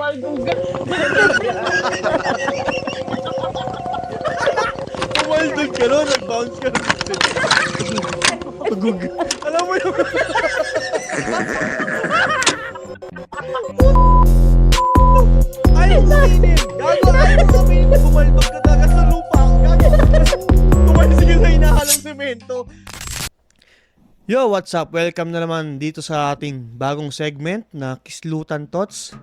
Maldugan. Umaldog ka nun, nag-bounce ka nun. Pagug. Alam mo yung... Ay, uminin! Gago, ay, uminin! Umaldog ka dagat sa lupa! Gago! Tumalsig ka sa hinahalang semento! Yo, what's up? Welcome na naman dito sa ating bagong segment na Kislutan Tots.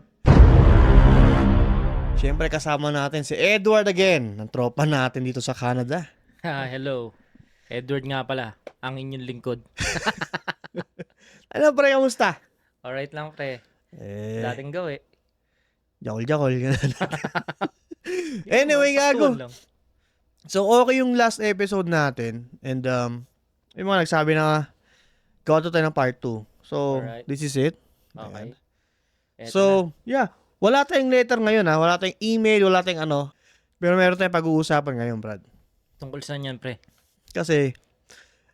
Siyempre kasama natin si Edward again, ng tropa natin dito sa Canada. Hello. Edward nga pala, ang inyong lingkod. Ano pre, kamusta? Alright lang, pre. Dating gawi. Jakol-jakol. Anyway, gago. Lang. So, okay yung last episode natin. And, yung mga nagsabi na gawa tayo ng part 2. So, Alright. this is it. Okay. Eto So, yeah. Wala tayong letter ngayon ha. Wala tayong email, wala tayong ano. Pero meron tayong pag-uusapan ngayon, Brad. tungkol saan yan, pre? Kasi,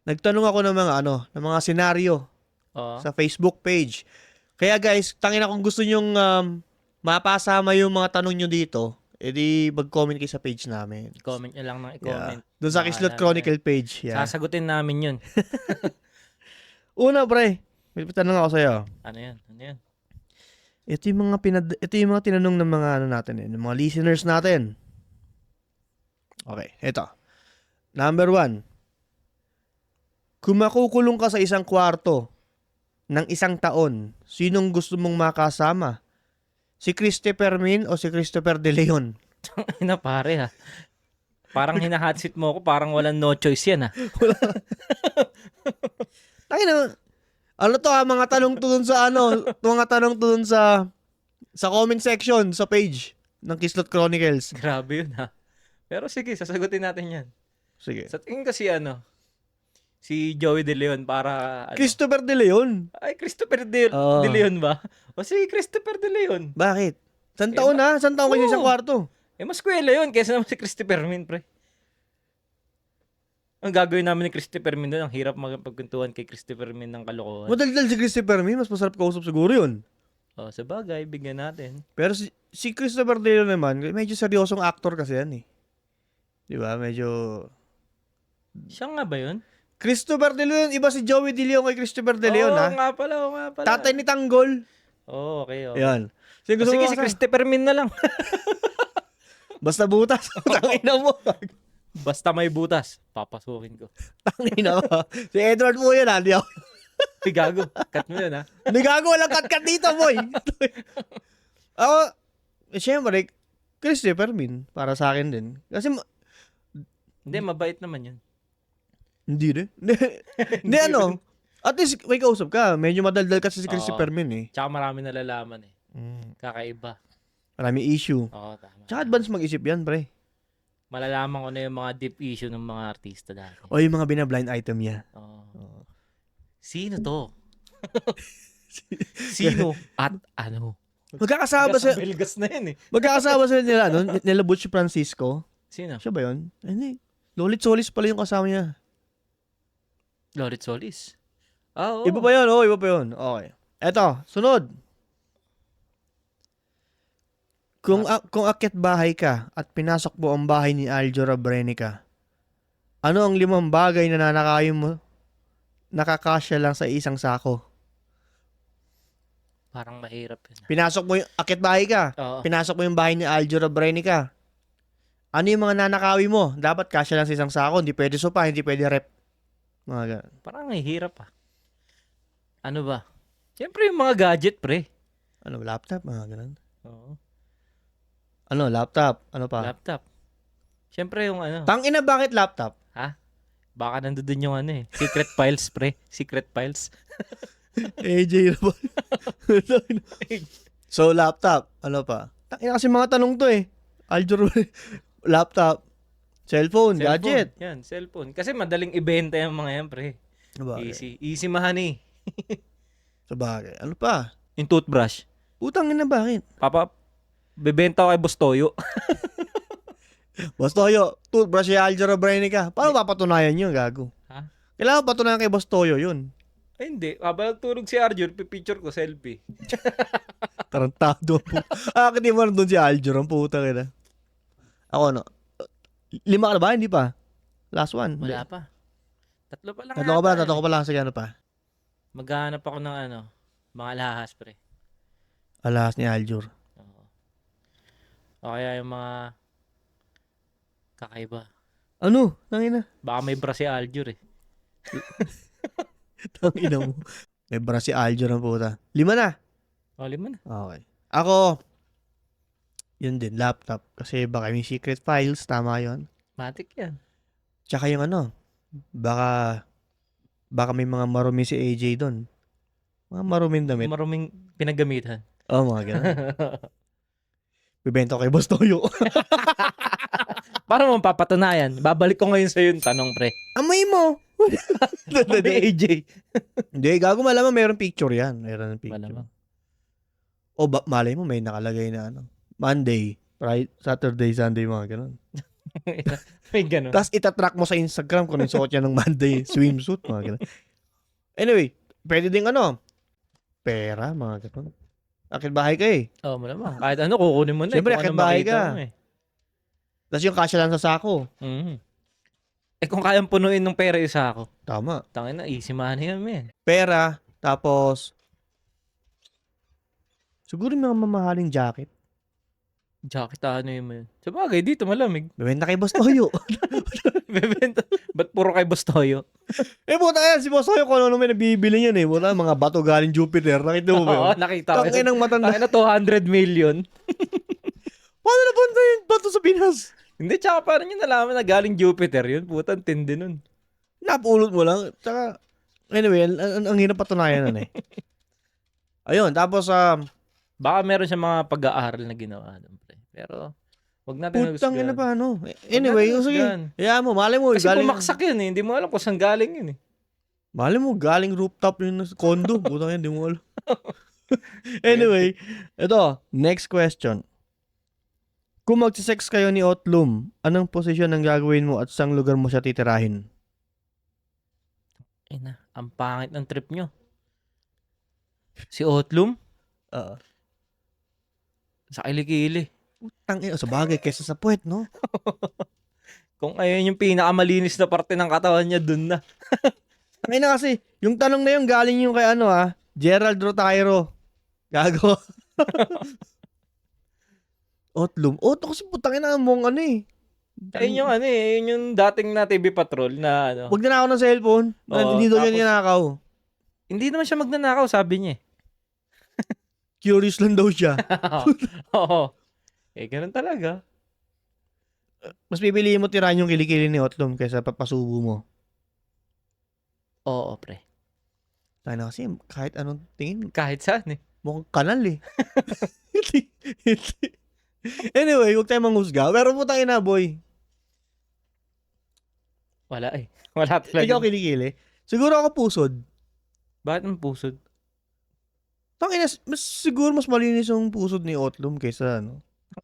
nagtanong ako ng mga senaryo Oo. sa Facebook page. Kaya guys, tangin na kung gusto nyong mapasama yung mga tanong nyo dito, edi mag-comment kayo sa page namin. I-comment nyo lang ng i-comment. Yeah. Doon sa Kislot Chronicle page. Yeah. Sasagutin namin yun. Una, pre, may tanong ako sa'yo. Ano yan? Ano yan? Ito yung mga tinanong ng mga natin ng mga listeners natin. Okay, ito. Number 1. Kung makukulong ka sa isang kwarto ng 1 taon, sinong gusto mong makasama? Si Christopher Min o si Christopher De Leon? Ina pare ha. Parang hinahatsit mo ako, parang walang no choice yan ha. Tayo na. Ano to mga tanong to dun sa mga tanong to dun sa comment section, sa page ng Kislot Chronicles. Grabe yun ha. Pero sige, sasagutin natin yan. Sige. Sa tingin ko si Joey De Leon para Christopher De Leon. Ay, Christopher De Leon ba? O si Christopher De Leon. Bakit? San taon na? San taon kayo sa kwarto? Mas kwela yun kaysa naman si Christopher Min, pre. Ang gagawin namin ni Christopher Min doon, ang hirap magpagkwentuhan kay Christopher Min ng kalokohan. Madaldal si Christopher Min, mas masarap kausap siguro yun. O, sa bagay, bigyan natin. Pero si Christopher De Leon naman, medyo seryosong actor kasi yan eh. Di ba? Medyo... Siya nga ba yun? Christopher De Leon, iba si Joey De Leon kay Christopher De Leon ha? Oo nga pala. Tatay ni Tanggol. Oo, okay. Yan. Sige, Sige, si Christopher Min na lang. Basta butas. Tangina mo. Basta may butas, papasukin ko. Tangina mo. Si Edward mo yan ha. Di ako. Gago, cut mo yun ha. Hindi gago. Walang cut-cut dito, boy. Ako, siyempre, Christopher Min. Para sa akin din. Kasi, Hindi, mabait naman yun. hindi rin. Hindi ano. At least, may kausap ka. Medyo madaldal kasi si Christopher Min eh. Tsaka marami nalalaman eh. Kakaiba. Marami issue. Oo, tama. Tsaka advance mag-isip yan, pre. Malalaman ko na yung mga deep issue ng mga artista dati. O yung mga binablind item niya. Oo. Sino to? Sino at ano? Magkakasama sa... Belgas na yun eh. Magkakasama sila nila, nila Butch Francisco. Sino? Siya ba yun? Hindi. Lolit Solis pala yung kasama niya. Lorit Solis. Ah, oo. Iba pa yun, iba pa yun. Okay. Eto, sunod. Kung akit bahay ka at pinasok mo ang bahay ni Aljo Rabrenica, ano ang 5 bagay na nanakayin mo nakakasya lang sa isang sako? Parang mahirap yun. Pinasok mo yung akit bahay ka. Oo. Pinasok mo yung bahay ni Aljo Rabrenica. Ano yung mga nanakawi mo? Dapat kasya lang sa isang sako. Hindi pwede sopa, hindi pwede rep. Mga ganun. Parang mahirap ah. Ano ba? Siyempre yung mga gadget, pre. Ano, laptop? Mga ganun. Oo. Ano, laptop? Ano pa? Laptop. Siyempre yung ano. Tangina, bakit laptop? Ha? Baka nandoon yung ano eh. Secret files, pre. Secret files. AJ Rabal. So, laptop. Ano pa? Tangina kasi mga tanong to eh. Aljo laptop. Cellphone, gadget. Yan, cellphone. Kasi madaling ibenta yung mga yan, pre. Sabagay. Easy. Easy mahani. Sabagay. Ano pa? Yung toothbrush. Utang na bakit? Bebenta ko kay Bostoyo. Boss Toyo, toothbrush si Aljo Rabrenica. Paano papatunayan yun, gago? Ha? Kailangan patunayan kay Boss Toyo yun. Ay, hindi. Habang tulog si Arjun, pipicture ko, selfie. Tarantado. Akin di mo doon si Aljur. Ang puta kita. Ako, no? 5 ka na ba? Hindi pa. Last one. Wala pa. Tatlo pa lang Tatlo ka pa lang. Sige, ano pa? Maghahanap ako ng mga lahas, pre. Alas ni Aljur. Oo. O kaya yung mga kakaiba. Ano? Tangina. Baka may bra si Aljur eh. Tangina mo. May bra si Aljur ang puta. 5 na. O, 5 na. Okay. Ako, yun din, laptop. Kasi baka may secret files. Tama yun. Matik yan. Tsaka yung baka may mga marumi si AJ doon. Mga maruming damit. Maruming pinagamitan. Mga ganun. Bibenta ko kay Boss Toyo. Para mo papatunayan. Babalik ko ngayon sa yung tanong, pre. Amoy mo! Sabi AJ. Hindi, gago malamang mayroong picture yan. Mayroon picture. Malamang. O malay mo may nakalagay na Monday, Friday, Saturday, Sunday, mga ganun. May ganun. Tapos itatrack mo sa Instagram kung yung suot niya ng Monday swimsuit, mga ganun. Anyway, pwede din pera, mga ganun. Akit bahay ka eh. Oo, malamang. Kahit ano, kukunin mo na. Siyempre, kung akit ano bahay makita ka. mo eh. Tapos yung kasya lang sa sako. Mhm. Eh kung kayang punuin ng pera isa ako. Tama. Tangin na, easy money yan, man. Pera, tapos siguro yung mga mamahaling jacket. Jacket ano yun. Sabagay, dito malamig. Bibenta kay Boss Toyo. Bebenta. Ba't puro kay Bastoyo? Buta yan, si Boss Toyo kung ano may nabibili niyan eh. Buta, mga bato galing Jupiter. Nakita mo ba yun? Oo, nakita ko. Tangin ng matanda. Tangin na 200 million. Paano napunta yung bato sa Pinas? Hindi, tsaka parang nyo nalaman na galing Jupiter yun. Putang tindi nun. Napulot mo lang. Tsaka, anyway, ang hirap patunayan nun eh. Ayun, tapos, Baka meron siya mga pag-aaral na ginawa doon, pre. Pero, wag natin putang ina nagusgan. pa, Anyway, Wag natin sige. nagusgan. Kaya mo, malay mo, Kasi galing, pumaksak yun eh. Hindi mo alam kung saan galing yun eh. malay mo, galing rooftop yun sa condo. Putang ina, hindi mo alam. Anyway, ito, next question. Kung magsisex kayo ni Otlum, anong posisyon ang gagawin mo at saan lugar mo siya titirahin? Ay na, ang pangit ng trip nyo. Si Otlum, sa kilikili. Putang ina, sa bagay, kesa sa puwet, no? Kung ayun yung pinakamalinis na parte ng katawan niya, dun na. Ay na kasi, yung tanong na yun galing yung kay Gerald Rotairo. Gago. Otlum. Kasi putang ina mong Ayun yung ayun yung dating na TV Patrol na Wag na ako ng cellphone. Oo, Hindi daw tapos- niya ninakaw. Hindi naman siya magnanakaw, sabi niya eh. Curious lang daw siya. Oo. Eh, ganun talaga. Mas pipiliin mo tirahan yung kilikili ni Otlum kaysa papasubo mo. Oo, pre. Tayo na kasi kahit anong tingin, Kahit saan eh. mukhang kanal eh. Anyway, huwag tayo manghusga. Pero putang ina, boy. Wala eh. Wala talaga. Ikaw kilikili. Siguro ako pusod. Bakit ang pusod? Tangina, siguro mas malinis yung pusod ni Otlum kaysa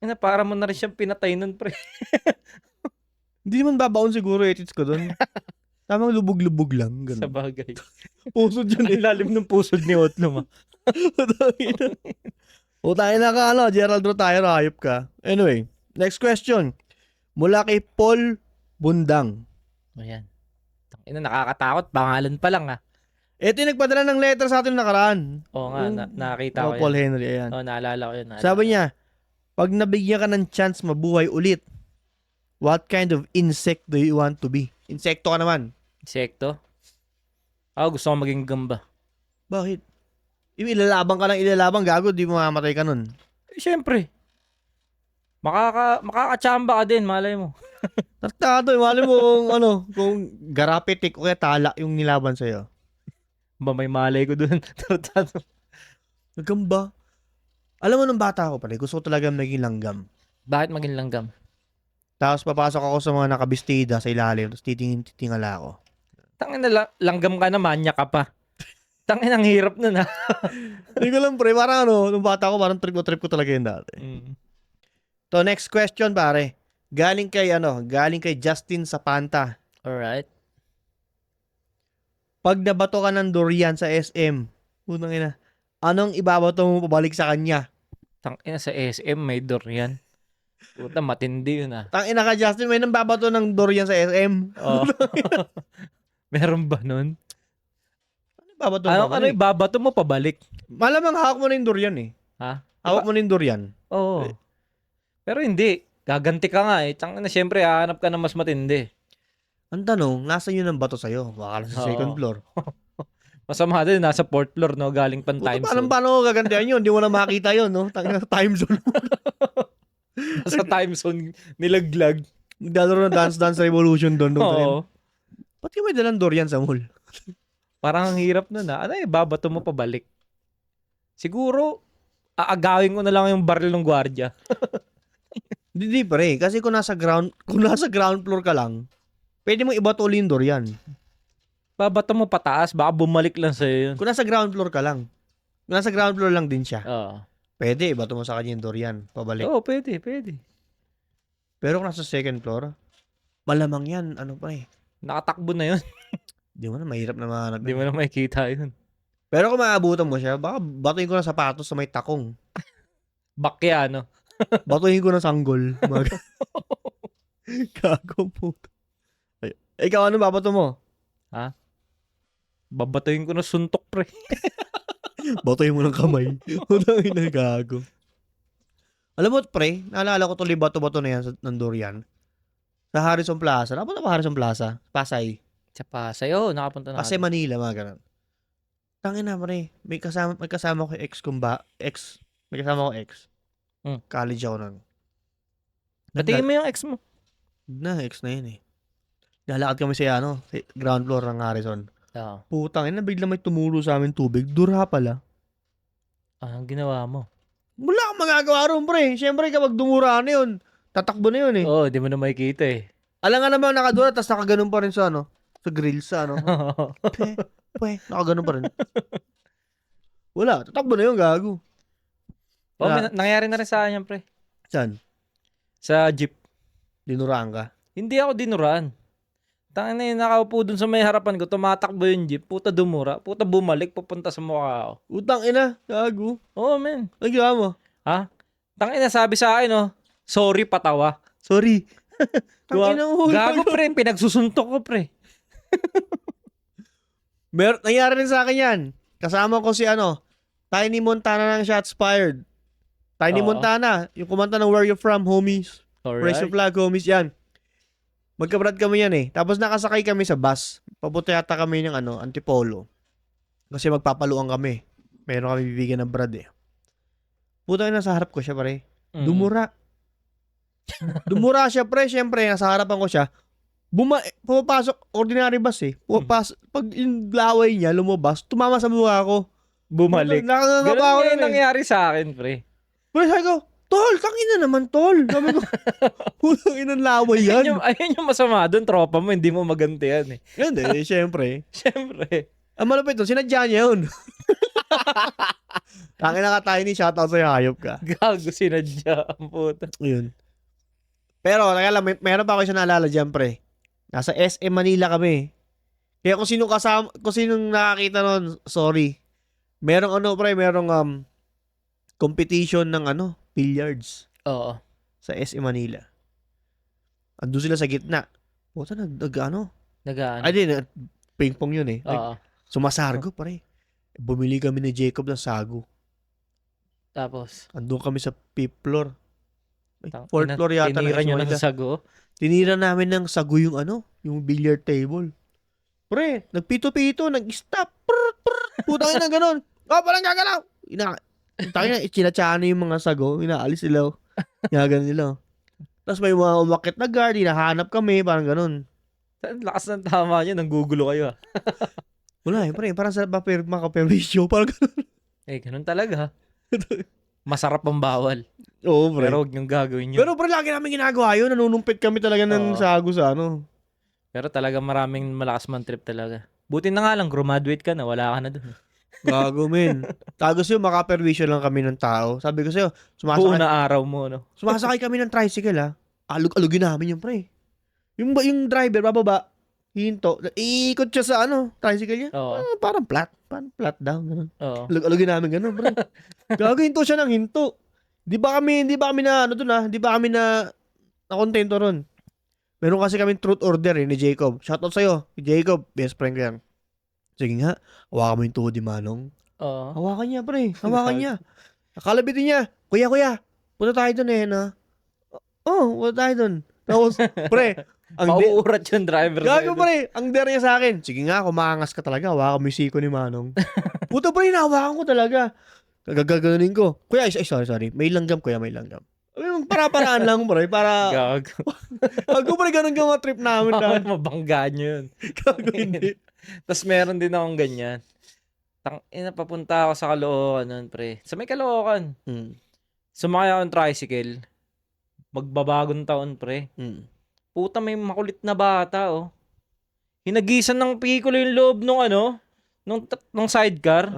Ina, para mo na rin siyang pinatay nun, pre. Hindi naman babaon siguro edits ko doon. Tamang lubog-lubog lang. Sa Ganun. bagay. Pusod yun Ang lalim ng pusod ni Otlum, ah. Utangin na ka, Gerald Rotairo, hayop ka. Anyway, next question. Mula kay Paul Bundang. Ayan. Ina, nakakatakot. Pangalan pa lang, ah. Ito yung nagpadala ng letter sa atin nakaraan. Oo nga, nakita ko Paul yan. Henry, ayan. Oo, naalala ko yun. Sabi niya, pag nabigyan ka ng chance mabuhay ulit, what kind of insect do you want to be? Insekto ka naman. Insekto? Ako gusto ko maging gamba. Bakit? Ilalabang ka lang, gago, di mo mamatay ka nun. Eh, syempre. Makakachamba ka din, malay mo. Tartado, mali mo kung garapitik o kaya tala yung nilaban sa'yo. Ba, may malay ko dun. Tartado. Nagamba. Alam mo, nung bata ako pala, gusto ko talaga maging langgam. Bakit maging langgam? Tapos papasok ako sa mga nakabistida sa ilalim, tapos titingala ako. Tangin na langgam ka na, manya ka pa. Tangin, ang hirap nun, ha? Hindi ko lang, pre, parang nung bata ako, parang trip ko talaga yun dati. So, next question, pare. Galing kay Justin Sapanta. Alright. Pag nabato ka ng durian sa SM, unang ina, anong ibabato mo pabalik sa kanya? Tangina sa SM may durian. Puta, matindi yun ah. Tangina ka, Justin, may nambabato ng durian sa SM. Oh. Meron ba nun? Babato Ano pabalik. ibabato mo pabalik? Malamang hawak mo na yung durian eh. Ha? Hawak mo na yung durian. Oo. Pero hindi. Gaganti ka nga eh. Tangina, syempre, hahanap ka ng mas matindi. Ang tanong, nasa yun ang bato sa'yo? Baka sa second Oo. floor. Masama din, nasa 4th floor, no? Galing pang Puta, time zone. paano ko gagantihan yun? Hindi mo na makita yun, no? Tangina, time zone. Nasa time zone, nilaglag. Maglalaro ng Dance Dance Revolution doon. Oo. Ba't ka may dalang durian sa mall? Parang ang hirap nun ah. Ano ibabato mo pabalik? Siguro, aagawin ko na lang yung baril ng gwardiya. Hindi pre, kasi kung nasa ground floor ka lang, pwede mo ibato ulit yung durian. Babato mo pataas, baka bumalik lang sa'yo yun. Kung nasa ground floor ka lang. Kung nasa ground floor lang din siya. Oo. Pwede, ibato mo sa kanya yung durian. Pabalik. Oo, pwede. Pero kung nasa second floor, malamang yan, ano pa eh. Nakatakbo na yun. Di mo na, mahirap na mahanap. Hindi mo na makikita yun. Pero kung maabutan mo siya, baka batuin ko ng sapatos sa may takong. Bakya, no? Batuin ko ng sanggol. Gago po. Ikaw, ano babato mo? Babatuin ko na suntok, pre. Batuin mo ng kamay. Utang ina, gago. Alam mo, pre, naalala ko tuloy bato-bato na yan ng durian. Sa Harrison Plaza. Napunta ba Harrison Plaza? Pasay. Sa Pasay, oo, nakapunta na. Pasay, Manila, mga ganun. Tangin na, pre. May kasama ko ex kong may kasama ko ex. College ako nun. Patingin mo yung ex mo. Ex na yun eh. Lalakad kami sa ground floor ng Harrison. Oo. Putang ina, bigla may tumulo sa amin tubig. Dura pala. Anong ginawa mo? Wala kang magagawa ron, pre. Siyempre, kapag dumura na yun, tatakbo na yun eh. Oo, di mo na makikita eh. Alam nga naman nakadura, tapos nakaganon pa rin sa sa grill sa nakaganon pa rin. Wala, tatakbo na yun, gago. Oo, nangyari na rin sa akin yan, pre. Saan? Sa jeep. Dinuraan ka? Hindi ako dinuraan. Tangin na yun, nakaupo dun sa may harapan ko, tumatakbo yung jeep, puta dumura, puta bumalik, pupunta sa mukha ko. Utang ina, gago. Oo, men. Ang ginawa mo? Ha? Tangin na, sabi sa akin, sorry, patawa. Sorry. Gago, pre, pinagsusuntok ko, pre. Nangyari rin sa akin yan. Kasama ko si Tiny Montana ng Shots Fired. Tiny Montana, yung kumanta ng Where You From, homies. Raise your flag, homies, yan. Magkabrad kami yan eh. Tapos nakasakay kami sa bus. Papunta yata kami ng Antipolo. Kasi magpapaluan kami. Meron kami bibigyan ng brad eh. Puta na nasa harap ko siya pare. Dumura. Dumura siya pre. Siyempre, nasa harapan ko siya. Pumapasok, ordinary bus eh. Pag yung laway niya lumabas, tumama sa mukha ko. Bumalik. Nakanganga pa ako Ganun nun eh. nangyari sa akin, pre. Pero sabi ko, tol, tangina naman tol. Sabi ko, pulang inang laway yan. Ayun yung masama doon, tropa mo, hindi mo magantihan eh. Hindi, siyempre. Siyempre. Ang malapit doon, sinadya niya yun. Tangina ka tayo ni shoutout sa'yo, hayop ka. Gago, sinadya ang puta. Yun. Pero, meron pa ako siya naalala dyan, pre. Nasa SM Manila kami. Kaya kung sinong nakakita nun, sorry. Merong merong competition ng billiards. Oo. Sa SM Manila. Andun sila sa gitna. Puta, Nagaan. Ay, di, ping-pong yun eh. Oo. Sumasargo, pare. Bumili kami ni Jacob ng sago. Tapos, Andun kami sa 5th floor. Fourth floor yata. tinira nyo ng sago. Tinira namin ng sago yung billiard table. Pre, nagpito-pito, nag-stop. Putang ina ganon. Parang gagalaw. Tangina, chinachana yung mga sago. Inaalis sila. Gagano nila. Tapos may mga umakit na guard. Hinahanap kami. Parang ganon. Lakas ng tama nyo, nanggugulo kayo. Wala pre. Parang sa makaperwisyo. Parang ganon. Ganun talaga. Masarap ang bawal. Oo, pre. Pero huwag niyong gagawin yun. Pero pre, lagi namin ginagawa yun. Nanunumpit kami talaga ng sago sa Pero talaga maraming malakas man trip talaga. Buti na nga lang, graduate ka na, wala ka na dun. Gago, men. Tapos yun, makaperwisyo lang kami ng tao. Sabi ko sa'yo, Buo na araw mo, no? sumasakay kami ng tricycle, ha. Alugin namin yung pre. Yung driver, bababa, hinto. Iikot siya sa tricycle niya. Oo. Parang flat. Parang flat down. Ganun. Oo. Alugin namin ganun, pre. Gago, hinto siya ng hinto. Hindi ba kami na, ano dun di ba kami na kontento ron. Meron kasi kami truth order ni Jacob. Shoutout sa'yo, Jacob, best friend ko yan. Sige nga, hawakan mo yung tuhod ni Manong. Oo. Hawakan niya, pre. Hawakan niya. Nakalabitin niya. Kuya, punta tayo dun na. Punta tayo dun. Tapos, pre, Mauurat yung driver. gago pre, ang dare niya sa akin. Sige nga, kumangas ka talaga. Hawakan mo yung siko ni Manong. Puta pre, nahawakan ko talaga. Gagaganunin ko. Kuya, sorry. May langgam, kuya, may langgam. Para-paraan lang, pre. Para, Gago. Gago pre, ganun ka mga trip namin. Mabangga nyo yun. Gago, hindi. Tapos meron din akong ganyan. Papunta ako sa Caloocan nun, pre. Sa may Caloocan. Sumakay ako ng tricycle. Magbabagong taon, pre. Puta, may makulit na bata, oh. Hinagisan ng Piccolo yung loob nung sidecar.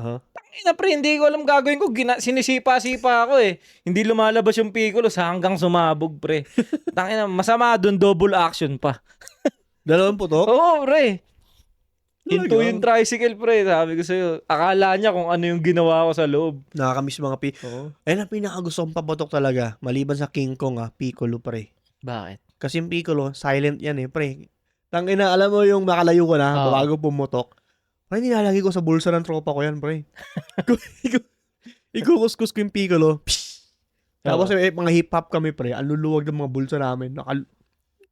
Pre, hindi ko alam gagawin ko. Sinisipa-sipa ako eh. Hindi lumalabas yung Piccolo hanggang sumabog, pre. Masama dun, double action pa. Dalawang putok? Oo, pre. Hinto Talaga? yung tricycle, pre. Sabi ko sa'yo, akala niya kung ano yung ginawa ko sa loob. Nakakamiss mga Oo. Ayun ang pinakagusto kong paputok talaga. Maliban sa King Kong, Piccolo, pre. Bakit? Kasi yung Piccolo, silent yan pre. Tangina, alam mo yung makalayo ko na, bago pumutok. Pre, nilalagay ko sa bulsa ng tropa ko yan, pre. Ikukuskus ko yung Piccolo. Tapos mga hip-hop kami, pre. Ang luluwag ng mga bulsa namin.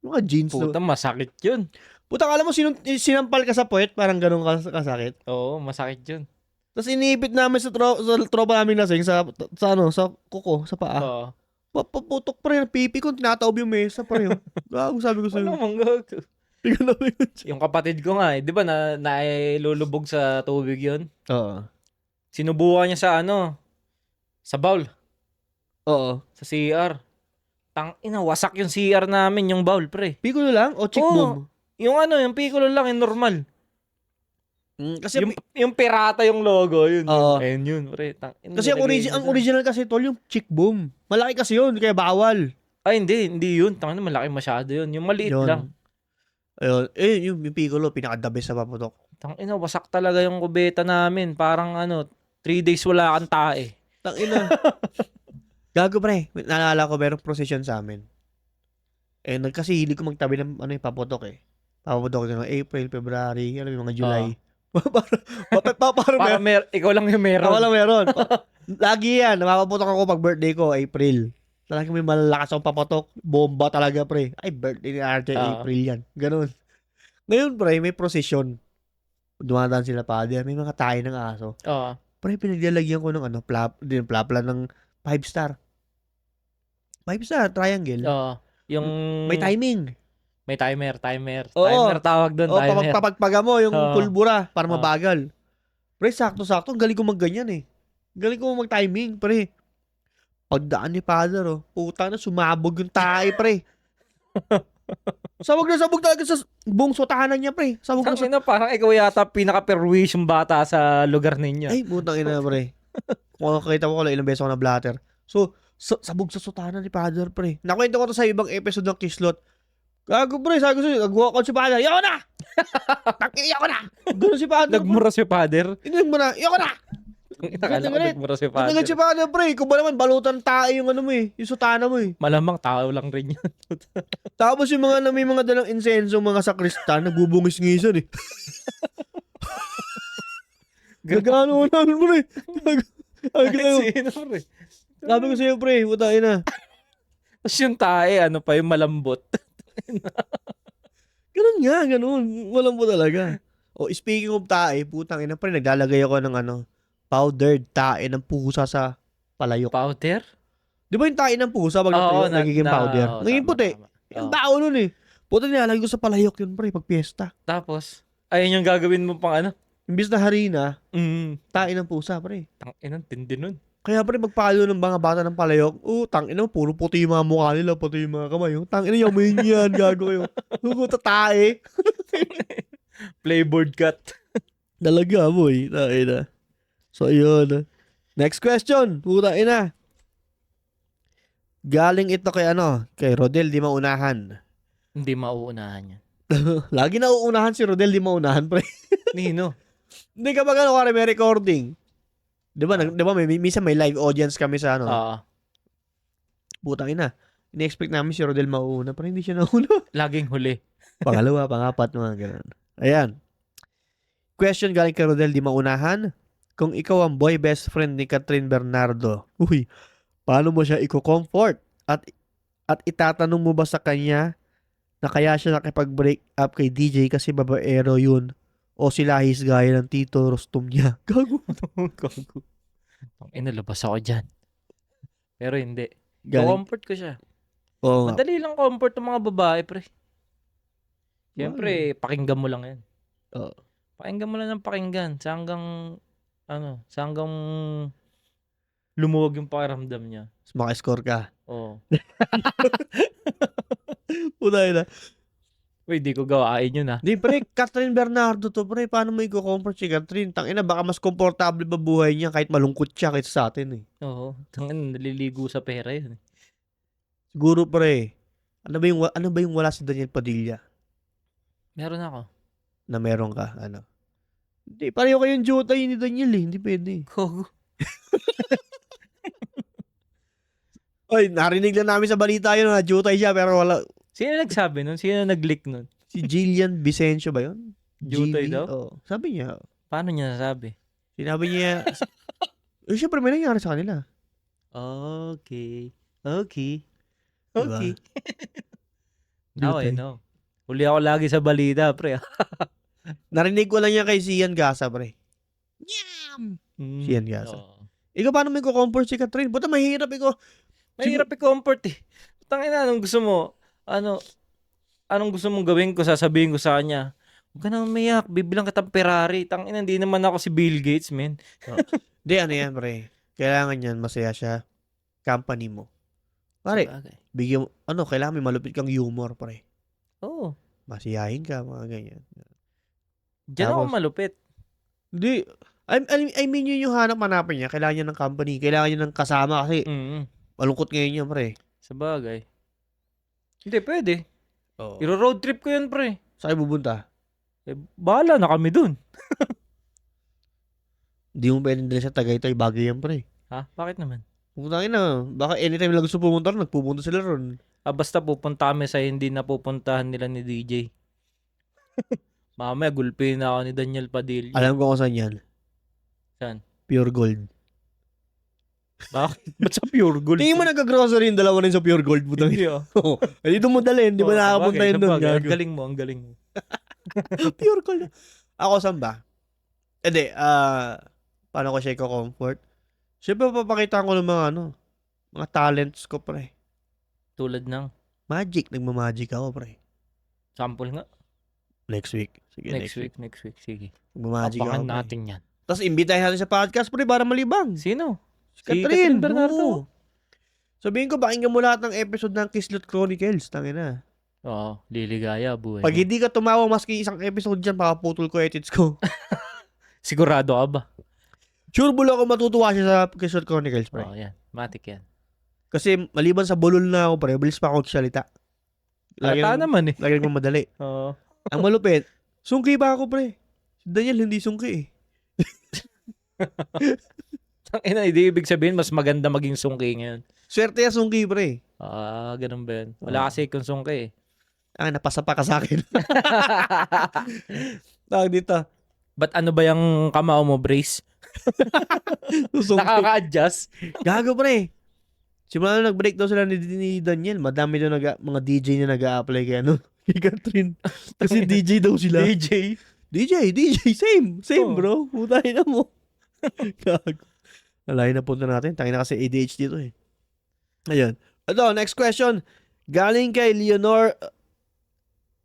Mga jeans. Puta, masakit yun. Puta, alam mo, sinampal ka sa puwet, parang ganun kasakit. Oo, masakit yun. Tapos iniipit namin sa tropa namin lasing sa kuko, sa paa. Oo. Paputok pre, pipi ko, tinataob yung mesa pre. Gago, sabi ko sa'yo. Ano mang gago? Yung kapatid ko nga, di ba, nailulubog sa tubig yun? Oo. Sinubukan niya sa bowl. Oo. Sa CR. Wasak yung CR namin, yung bowl, pre. Piccolo lang o chick boom? Yung yung Piccolo lang, yung normal. Kasi yung pirata yung logo, yun. Oo. Ayun yun, pre. Kasi ang original kasi tol, yung chick boom. Malaki kasi yun, kaya bawal. Ay, hindi yun. Malaki masyado yun. Yung maliit Yun. lang. Ayun. yung Piccolo, pinaka-the best sa paputok. Wasak talaga yung kubeta namin. Parang 3 days wala kang tae. Tangina. Gago pre, naalala ko merong procession sa amin. Kasi hilig ko magtabi ng paputok eh. Paputok ng April, February, yung mga July. Ikaw lang yung meron. Ako lang meron. Lagi yan, napapaputok ako pag birthday ko, April. Talagang may malalakas akong paputok. Bomba talaga pre. Ay, birthday ni RJ, April yan. Ganun. Ngayon pre, may procession. Dumadaan sila pa. May mga tayo ng aso. Oo. Pre, pinaglalagyan ko ng plapla ng 5-star. 5-star, triangle. Oo. Yung... May timing. May timer. Oo. Timer tawag doon, timer. Papagpaga mo yung Oo. pulbura para mabagal. Pre, sakto-sakto. Ang galing ko magganyan eh. Galing ko mag-timing, pre. Pagdaan ni Father, putang na, sumabog yung tae, pre. Sabog talaga sa buong sotahanan niya, pre. Sabog na. Parang ikaw yata pinaka-perwish yung bata sa lugar ninyo. Ay, putang ina, pre. Kung nakakita ko ilang beses ako na blatter. So, sabog sa sotahanan ni Father, pre. Nakwento ko to sa ibang episode ng Kislot. Gago, pre. Sabi ko sa'yo, nag-walk out si Father. Yoko na! Yoko na! Gano'n si Father. Nagmura si Father. Inag mo na. Yoko na! Nakala ko nagmura si Father. Nagmura si Father, pre. Kung ba naman, balutan tae yung mo eh. Yung sotana mo eh. Malamang tao lang rin yun. Tapos yung mga may mga dalang insenso, mga sakristan, nagbubungis-ngisan eh. Gagano namin, pre. Sabi ko sa'yo, pre. Butain na. Tapos yung tae, yung malambot. Ganun nga, ganun. Walang po talaga. Speaking of tae, putang ina, pre, naglalagay ako ng powdered tae ng pusa sa palayok. Powder? Di ba yung tae ng pusa pag nagiging powder? Naging puti. Yung tao nun eh. Puta, nilalagay ko sa palayok yun, pre, pag piyesta. Tapos, ayun yung gagawin mo pang Imbis na harina, tae ng pusa, pre. Tanginan, tindi nun. Kaya pre, magpalo ng mga bata ng palayok, tangina mo, puro puti yung mga mukha nila, pati yung mga kamay. Tangina, yamin yan, gago kayo. Tae. Playboard cut. Dalaga, boy. Tangina. So, yun. Next question. Puta ina. Galing ito kay Rodel, di maunahan. Hindi mauunahan yan. Lagi na uunahan si Rodel, di maunahan, pre. Nino? Hindi kapag may recording. Di ba, minsan may live audience kami sa Oo. Putang ina. Ini-expect namin si Rodel mauuna, pero hindi siya nauna. Laging huli. Pangalawa, pangapat, mga ganun. Ayan. Question galing kay Rodel, di maunahan. Kung ikaw ang boy best friend ni Catherine Bernardo, paano mo siya i-comfort? At itatanong mo ba sa kanya na kaya siya nakipag-break up kay DJ kasi babaero yun? O silahis gaya ng Tito Rostom niya? Gago. Gago. Inalabas ako dyan. Pero hindi. Galing. Comfort ko siya. Oo nga. Madali lang comfort ng mga babae, pre. Siyempre, pakinggan mo lang yan. Oo. Pakinggan mo lang ng pakinggan. Sa hanggang lumuwag yung pakiramdam niya. Mas maka-score ka. Oo. Puta na. Uy, di ko gawain yun Di pre, Catherine Bernardo to pre. Paano mo i-comfort si Catherine? Tangina, baka mas komportable ba buhay niya kahit malungkot siya kaysa sa atin eh. Oo. Tangin, naliligo sa pera yun. Siguro pre, ano ba yung wala si Daniel Padilla? Meron ako. Na meron ka, ano? Hindi, pareho kayong jutay ni Daniel eh. Hindi pwede. Gogo. Oy, narinig lang namin sa balita yun na jutay siya pero wala. Sino nagsabi nun? Sino nag-leak nun? Si Jillian Vicencio ba yun? Jutay GB? daw? Oo. Sabi niya. Paano niya nasabi? Sinabi niya. Siyempre may nangyari sa kanila. Okay. Diba? Now I know. Huli ako lagi sa balita, pre. Narinig ko lang yan kay Sian Gasa, pre. Nyam! Sian Gasa. Ikaw paano may comfort si Catherine? Buta mahirap ikaw. Mahirap i-comfort eh. Tangina, anong gusto mo? Anong gusto mong gawin ko? Sasabihin ko sa kanya, huwag ka nang umiyak, bibilang kitang Ferrari. Tangina, hindi naman ako si Bill Gates, man. Di, ano yan, pre. Kailangan yan, masaya siya. Company mo. Pare, bigyan mo, kailangan may malupit kang humor, pre. Oo. Masiyahin ka, mga ganyan. Diyan ako malupit. Hindi, I mean yun yung hanap-hanapin niya. Kailangan niya ng company. Kailangan niya ng kasama kasi malungkot ngayon niya, pre. Sa bagay. Hindi, pwede. Oo. Iro-road trip ko yun, pre. Saan bubunta? Bahala na kami dun. Hindi mo pwedeng dala sa Tagaytay. Bagay yan, pre. Ha? Bakit naman? Pumuntahin na. Baka anytime lang gusto pumunta ron, nagpupunta sila ron. Basta pupunta kami sa hindi na pupuntahan nila ni DJ. Mamaya, gulpin na ako ni Daniel Padilla. Alam ko kung saan yan. Saan? Pure Gold. Bakit? Ba't sa Pure Gold? Tingin mo nagka-grocery yung dalawa rin sa Pure Gold. Hindi ah. Dito mo dalhin. Di ba nakakapunta yun doon? Ang galing mo. Pure Gold. Ako saan ba? Hindi, paano ko siya i-comfort? Siyempre, papakita ko ng mga talents ko, pre. Tulad ng? Magic. Nagmamagic ako, pre. Sample nga. Next week. Sige, Next week. Sige. Nagmamagic ako, Abangan pre. natin yan. Tapos, imbitahin natin sa podcast, pre, para malibang. Sino? Si Catherine Bernardo. Sabihin ko, pakinggan mo lahat ng episode ng Kislot Chronicles. Tangina. Oo, liligaya, buhay. Pag hindi ka tumawa maski isang episode dyan, pakaputol ko edits ko. Sigurado ka ba? Sure bulo ako matutuwa siya sa Kislot Chronicles, pre. Oo, yan. Matik yan. Kasi maliban sa bulol na ako, pre, bilis pa ako salita. Lata naman eh. Lagi nang madali. Oo. Ang malupit, sungki ba ako, pre? Si Daniel hindi sungki eh. Hindi ibig sabihin, mas maganda maging sungki ngayon. Swerte ya sungki, pre. Ganun ba yun? Wala kasi kung sungki eh. Napasa pa ka sa akin. Tawag dito. Ba't ano ba yung kamao mo, brace? Nakaka-adjust? Gago, pre. Simula na nag-break daw sila ni Daniel, madami daw mga DJ na nag-a-apply kay kay Catherine. Kasi DJ daw sila. DJ, same, bro. Putahin na mo. Gago. Nalayo na punta natin. Tangin na kasi ADHD dito eh. Ayan. Ito, next question. Galing kay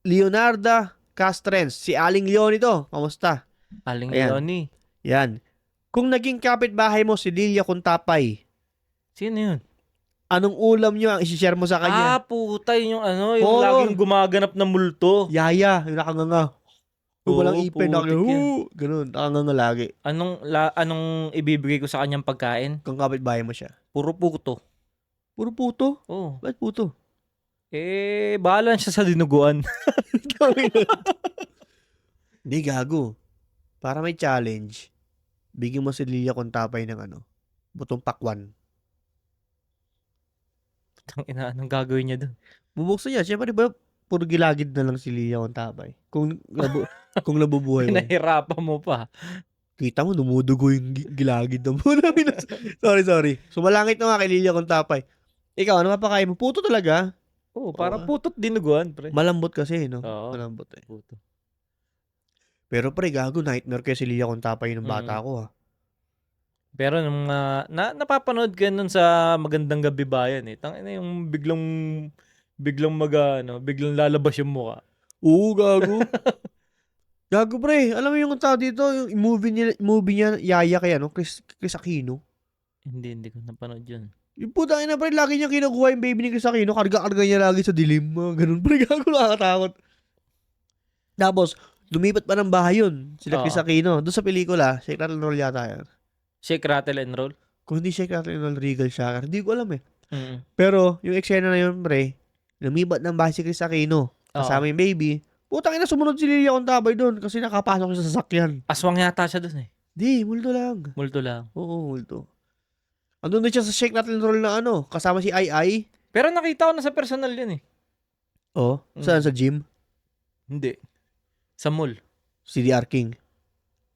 Leonarda Castrens. Si Aling Leon ito. Kamusta? Aling Ayan. Leonie. Yan. Kung naging kapitbahay mo si Lilia Kuntapay, Sino yun? anong ulam nyo ang isi-share mo sa kanya? Puta, yung yung laging gumaganap na multo. Yaya, yung nakanganga. Walang ipin. Ganun, nakanganga lagi. Anong ibibigay ko sa kanyang pagkain? Kung kapitbahay mo siya. Puro puto. Puro puto? Oo. Ba't puto? Bahala siya sa dinuguan. Hindi, gago. Para may challenge, bigyan mo si Lilia Kuntapay ng butong pakwan. Tangina, anong gagawin niya dun? Bubuksan niya. Siyempre, ba, puro gilagid na lang si Lia Contapay. Kung nabubuhay mo. Pinahirapan mo pa. Kita mo, dumudugo yung gilagid na mo. Sorry. Sumalangit na nga kay Lilia Contapay. Ikaw, ano mapakain mo? Puto talaga. Oo, para putot dinuguan, pre. Malambot kasi, no? Oo. Malambot eh. Puto. Pero pre, gago, nightmare kaya si Lilia Contapay ng bata ko, ha. Pero nung napapanood ka nun sa Magandang Gabi Bayan eh. Tangina yung biglang lalabas yung mukha. Oo, gago. Gago pre, alam mo yung tao dito, yung movie niya Yaya kaya, no? Chris Aquino. Hindi ko napanood yun. Yung putang ina pre, lagi niya kinukuha yung baby ni Chris Aquino, karga-karga niya lagi sa dilim, mga ganun. Pre, gago, nakakatakot. Tapos, lumipat pa ng bahay yun, sila Chris Aquino. Doon sa pelikula, Shake Rattle and Roll yata yan. Shake, Rattle and Roll? Kung hindi Shake Rattle and Roll, Regal Shocker. Hindi ko alam eh. Mm-hmm. Pero, yung eksena na yun pre, lumipat ng bahay si Chris Aquino, kasama yung baby. Putang ina, sumunod si Lilia Contapay doon kasi nakapasok siya sa sasakyan. Aswang yata siya doon eh. Di, multo lang. Multo lang. Oo, multo. Andun din siya sa Shake Rattle and Roll na kasama si Ai. Pero nakita ko na sa personal yun eh. Oh, saan? Sa gym? Hindi. Sa mall. Si DR King.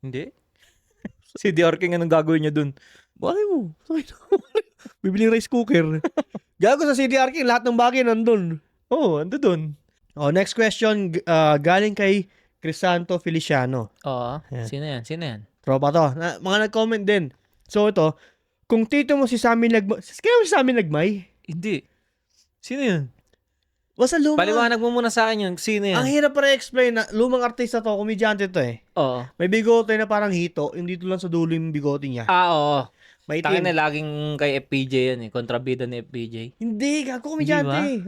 Hindi. Si DR King, anong gagawin niya dun? Bakit mo? Bibiling rice cooker. Gago sa CDR King, lahat ng bagay nandun. Oo, ando dun. Oh, next question, galing kay Crisanto Feliciano. Oo. Sino yan? Tropa to. Mga nag-comment din. So ito, kung tito mo si Sammy Lagmay, kaya mo si Sammy Lagmay? Hindi. Sino yun? Basta lumang. Paliwanag mo muna sa akin yun. Sino yan? Ang hirap para explain na lumang artista to, komedyante to eh. Oo. May bigote na parang hito, yung dito lang sa dulo yung bigote niya. Oo. May Tangin na laging kay FPJ yan eh. Kontrabida ni FPJ. Hindi, gago komedyante. Hindi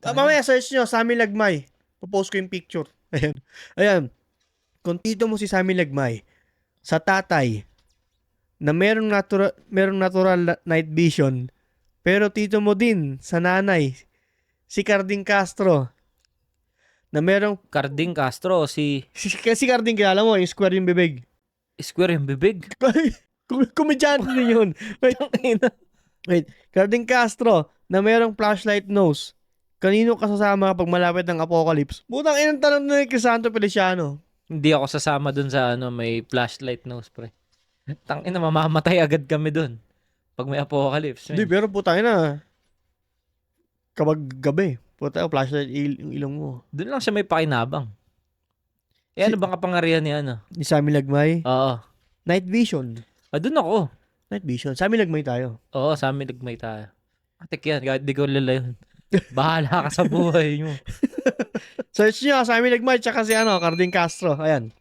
Oh. Mamaya search nyo, Sammy Lagmay. Popost ko yung picture. Ayan. Kung tito mo si Sammy Lagmay, sa tatay, na merong natural night vision, pero tito mo din sa nanay, si Carding Castro, na merong... Carding Castro, si Carding, kilala mo, yung square yung bibig. Square yung bibig? Komedyante din yun. Wait, Carding Castro, na merong flashlight nose. Kanino ka sasama pag malapit ng apocalypse? Butang inang tanong na ni Crisanto Feliciano. Hindi ako sasama dun sa may flashlight nose, pre. Tangina, mamamatay agad kami dun. Pag may apocalypse. Hindi, pero putang ina. Kapag gabi, putang flashlight yung ilong mo. Dun lang siya may pakinabang. Ano bang kapangyarihan ni Ni Sammy Lagmay? Oo. Night vision. Dun ako. Night vision. Sammy Lagmay tayo. Oo, sa amin nagmay tayo. Atik yan, kahit di ko lalayon. Bahala ka sa buhay mo. Search nyo, Sammy Lagmay, tsaka si Carding Castro. Ayan.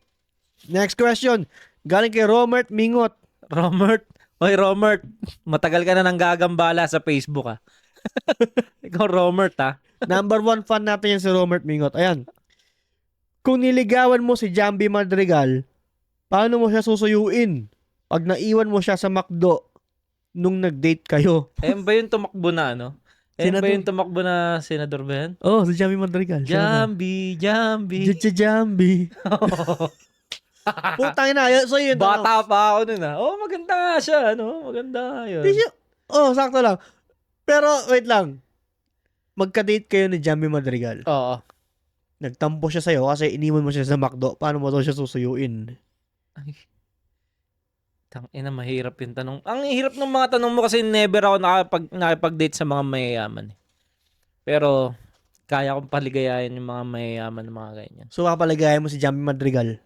Next question. Galing kay Romert Mingot. Romert. Hoy, Romert. Matagal ka na nang gagambala sa Facebook, ha? Ikaw, Romert, ha? Number 1 fan natin yan si Romert Mingot. Ayan. Kung niligawan mo si Jambi Madrigal, paano mo siya susuyuin? Pag naiwan mo siya sa McDo nung nag-date kayo. Ayan ba yung tumakbo na, Ayan ba yung tumakbo na senador ba yan? Oh, si Jambi Madrigal. Jambi. Jambi. Putang ina. So yun. Bata pa ako nun, ha? Oh, maganda nga siya, Maganda nga yun. Sakto lang. Pero, wait lang. Magka-date kayo ni Jambi Madrigal. Oo. Nagtampo siya sa'yo kasi iniwan mo siya sa McDo. Paano mo daw siya susuyuin? Ay. Tangina, mahirap yung tanong. Ang hirap ng mga tanong mo kasi never ako nakipag-date sa mga mayayaman. Pero, kaya kong paligayahin yung mga mayayaman ng mga ganyan. So, papaligayahin mo si Jambi Madrigal?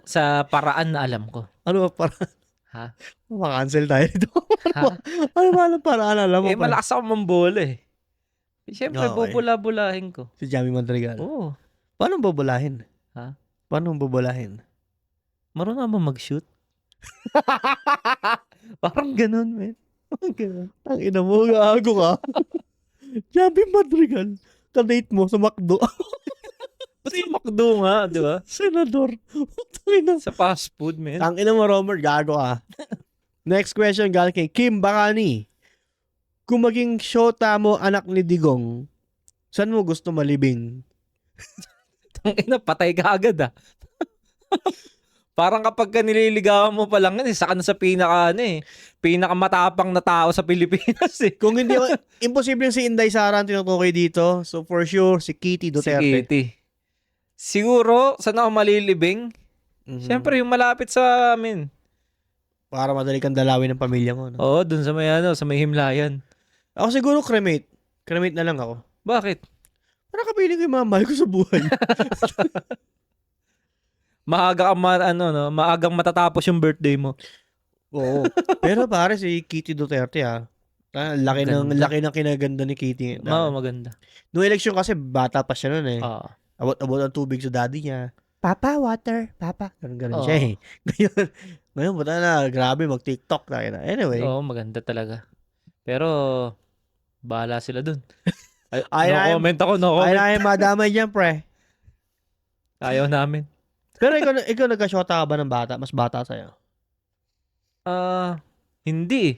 Sa paraan na alam ko. Ano ba paraan? Ha? Maka-cancel tayo dito. Ha? Ano ba ang paraan? Alam mo malakas ako mambola eh. Siyempre, Okay. bubula-bulahin ko. Si Jambi Madrigal. Oo. Paano bubulahin? Ha? Paano bubulahin? Marunong mo mag-shoot? Parang ganun, man. Parang ganun. Ang ina mo, gago ka. Jambi Madrigal. Ka-date mo sa McDo. Ba't yung McDo nga, di ba? Senador. Tangina. Sa fast food, man. Ang ina mo, Romer, gago ka. Next question galing kay Kim Bakani. Kung maging shota mo anak ni Digong, saan mo gusto malibing? Tangina, patay ka agad, ah. Parang kapag ka nililigawan mo pa lang yan, isa ka na sa pinakamatapang na tao sa Pilipinas eh. Kung hindi, imposible si Inday Sara ang tinutukoy dito. So for sure, si Kitty Si Duterte. Kitty. Siguro, saan ako malilibing? Siyempre, yung malapit sa amin. Para madali kang dalawin ng pamilya mo. No? Oo, dun sa may Himlayan. Ako siguro cremate. Cremate na lang ako. Bakit? Para kapiling ko yung mga mahal ko sa buhay. Maagang matatapos yung birthday mo. Oo. Pero pare si Kitty Duterte laki ng kinaganda ni Kitty. Maganda. Noong election kasi bata pa siya noon eh. Oo. Abot ang tubig sa daddy niya. Papa, water. Papa. Ganun siya eh. Ngayon, buta na. Grabe, mag-TikTok na. Anyway. Oo, maganda talaga. Pero, bahala sila dun. No comment. Ay, madamay dyan, pre. Ayaw namin. Pero ikaw nagka-shota ka ba ng bata? Mas bata sa'yo? Hindi.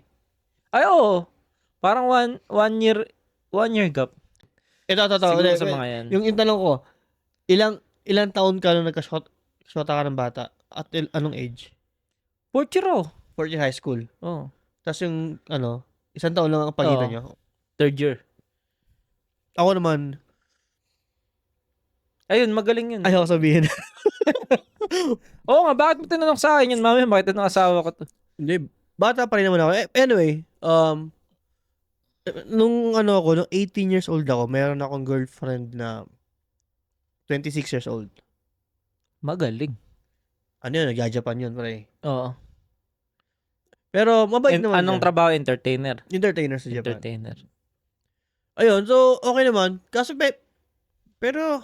Ay, oo. Parang one year gap. Ito. Siguro sa mga yan. Yung tanong ko, ilang taon ka nung nagka-shota ka ng bata? At anong age? 4th year ako. 4th year high school. Oo. Tapos yung, isang taon lang ang pagitan nyo. 3rd year. Ako naman, ayun, magaling yun. ayaw sabihin. Oo nga, bakit mo tinanong sa akin yun, mami? Bakit tinanong asawa ko to? Hindi, bata pa rin naman ako. Anyway, nung 18 years old ako, meron akong girlfriend na 26 years old. Magaling. Ano yun, nag-Japan yun, pre. Oo. Pero mabait naman Anong siya. trabaho? Entertainer? Entertainer sa Japan. Entertainer. Ayun, so okay naman. Pero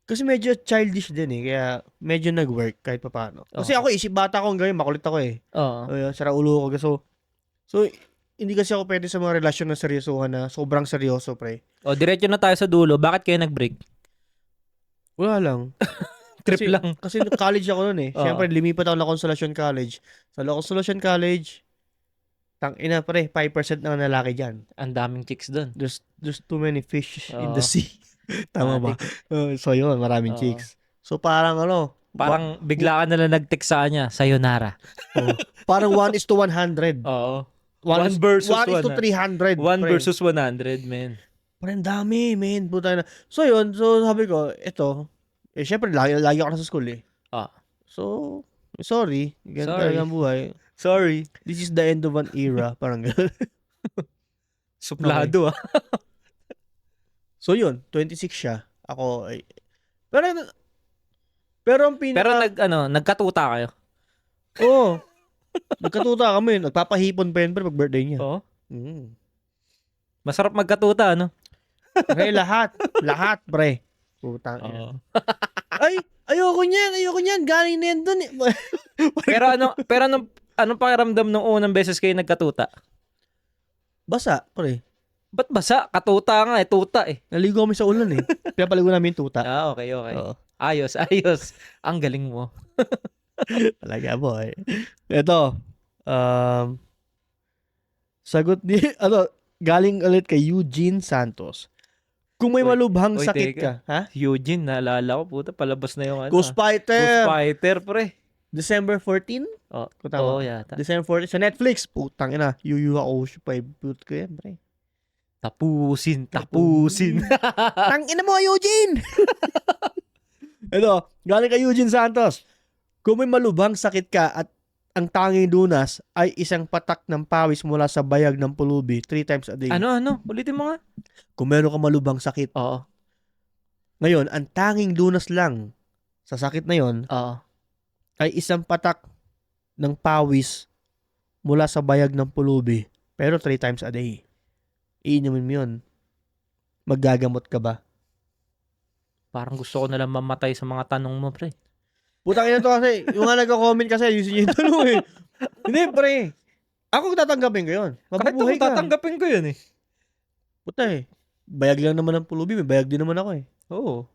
kasi medyo childish din eh, kaya medyo nag-work kahit papaano. Kasi ako isip bata ko hanggang makulit ako eh. Oo. Sara ulo ko. So hindi kasi ako pwede sa mga relasyon na seryosohan na sobrang seryoso, pre. Diretso na tayo sa dulo. Bakit kayo nag-break? Wala lang. Trip lang. Kasi college ako noon eh. Siyempre, lumipat ako na Consolacion College. Sa Consolacion College, tangina pre, 5% na lalaki dyan. Ang daming chicks doon. There's too many fish in the sea. Tama ba? So yun, maraming chicks. So parang parang bigla ka nalang nag-text sa kanya, sayonara. Parang 1:100. Oo. 1 versus 1:300. 1 versus 100, man. Parang dami, man. Puta na. So yun, so sabi ko, ito, syempre, lagi ako na sa school eh. So, sorry. Ganito talaga ang buhay. Sorry. This is the end of an era. Parang gano'n. Suplado So yun, 26 siya. Ako ay... Pero ang pinaka... Pero nagkatuta kayo? Oo. Nagkatuta kami. Nagpapahipon pa yun pag birthday niya. Oo. Masarap magkatuta, ano? Okay, lahat. Lahat, pre. Putang ina. Ay, ayoko niyan. Galing na yan dun eh. pero anong pakiramdam nung unang beses kayo nagkatuta? Basa, pre. Ba't basa? Katuta nga eh, tuta eh. Naligo kami sa ulan eh. Kaya paligo namin tuta. Okay. Oo. Ayos. Ang galing mo. Talaga, boy. Ito, sagot ni, galing ulit kay Eugene Santos. Kung may malubhang sakit ka, ha? Eugene, naalala ko, puta, palabas na yung Ghost Fighter. Ghost Fighter, pre. December 14? Oo, yata. December 14. Sa Netflix, putang ina. Yu Hakusho 5. Put ko yan, pre. Tapusin. Tangina mo, Eugene! Ito, galing kay Eugene Santos. Kung may malubhang sakit ka at ang tanging lunas ay isang patak ng pawis mula sa bayag ng pulubi 3 times a day. Ano? Ulitin mo nga. Kung meron ka malubhang sakit. Oo. Ngayon, ang tanging lunas lang sa sakit na yon ay isang patak ng pawis mula sa bayag ng pulubi pero 3 times a day. Iinumin mo yun. Maggagamot ka ba? Parang gusto ko nalang mamatay sa mga tanong mo, pre. Putang ina to kasi, yung nga nagko-comment kasi, ayusin yung tanong eh. Hindi, pre. Ako tatanggapin ko yun. Mabubuhay ka. Tatanggapin ko yun eh. Puta eh. Bayag lang naman ng pulubi. May bayag din naman ako eh. Oo.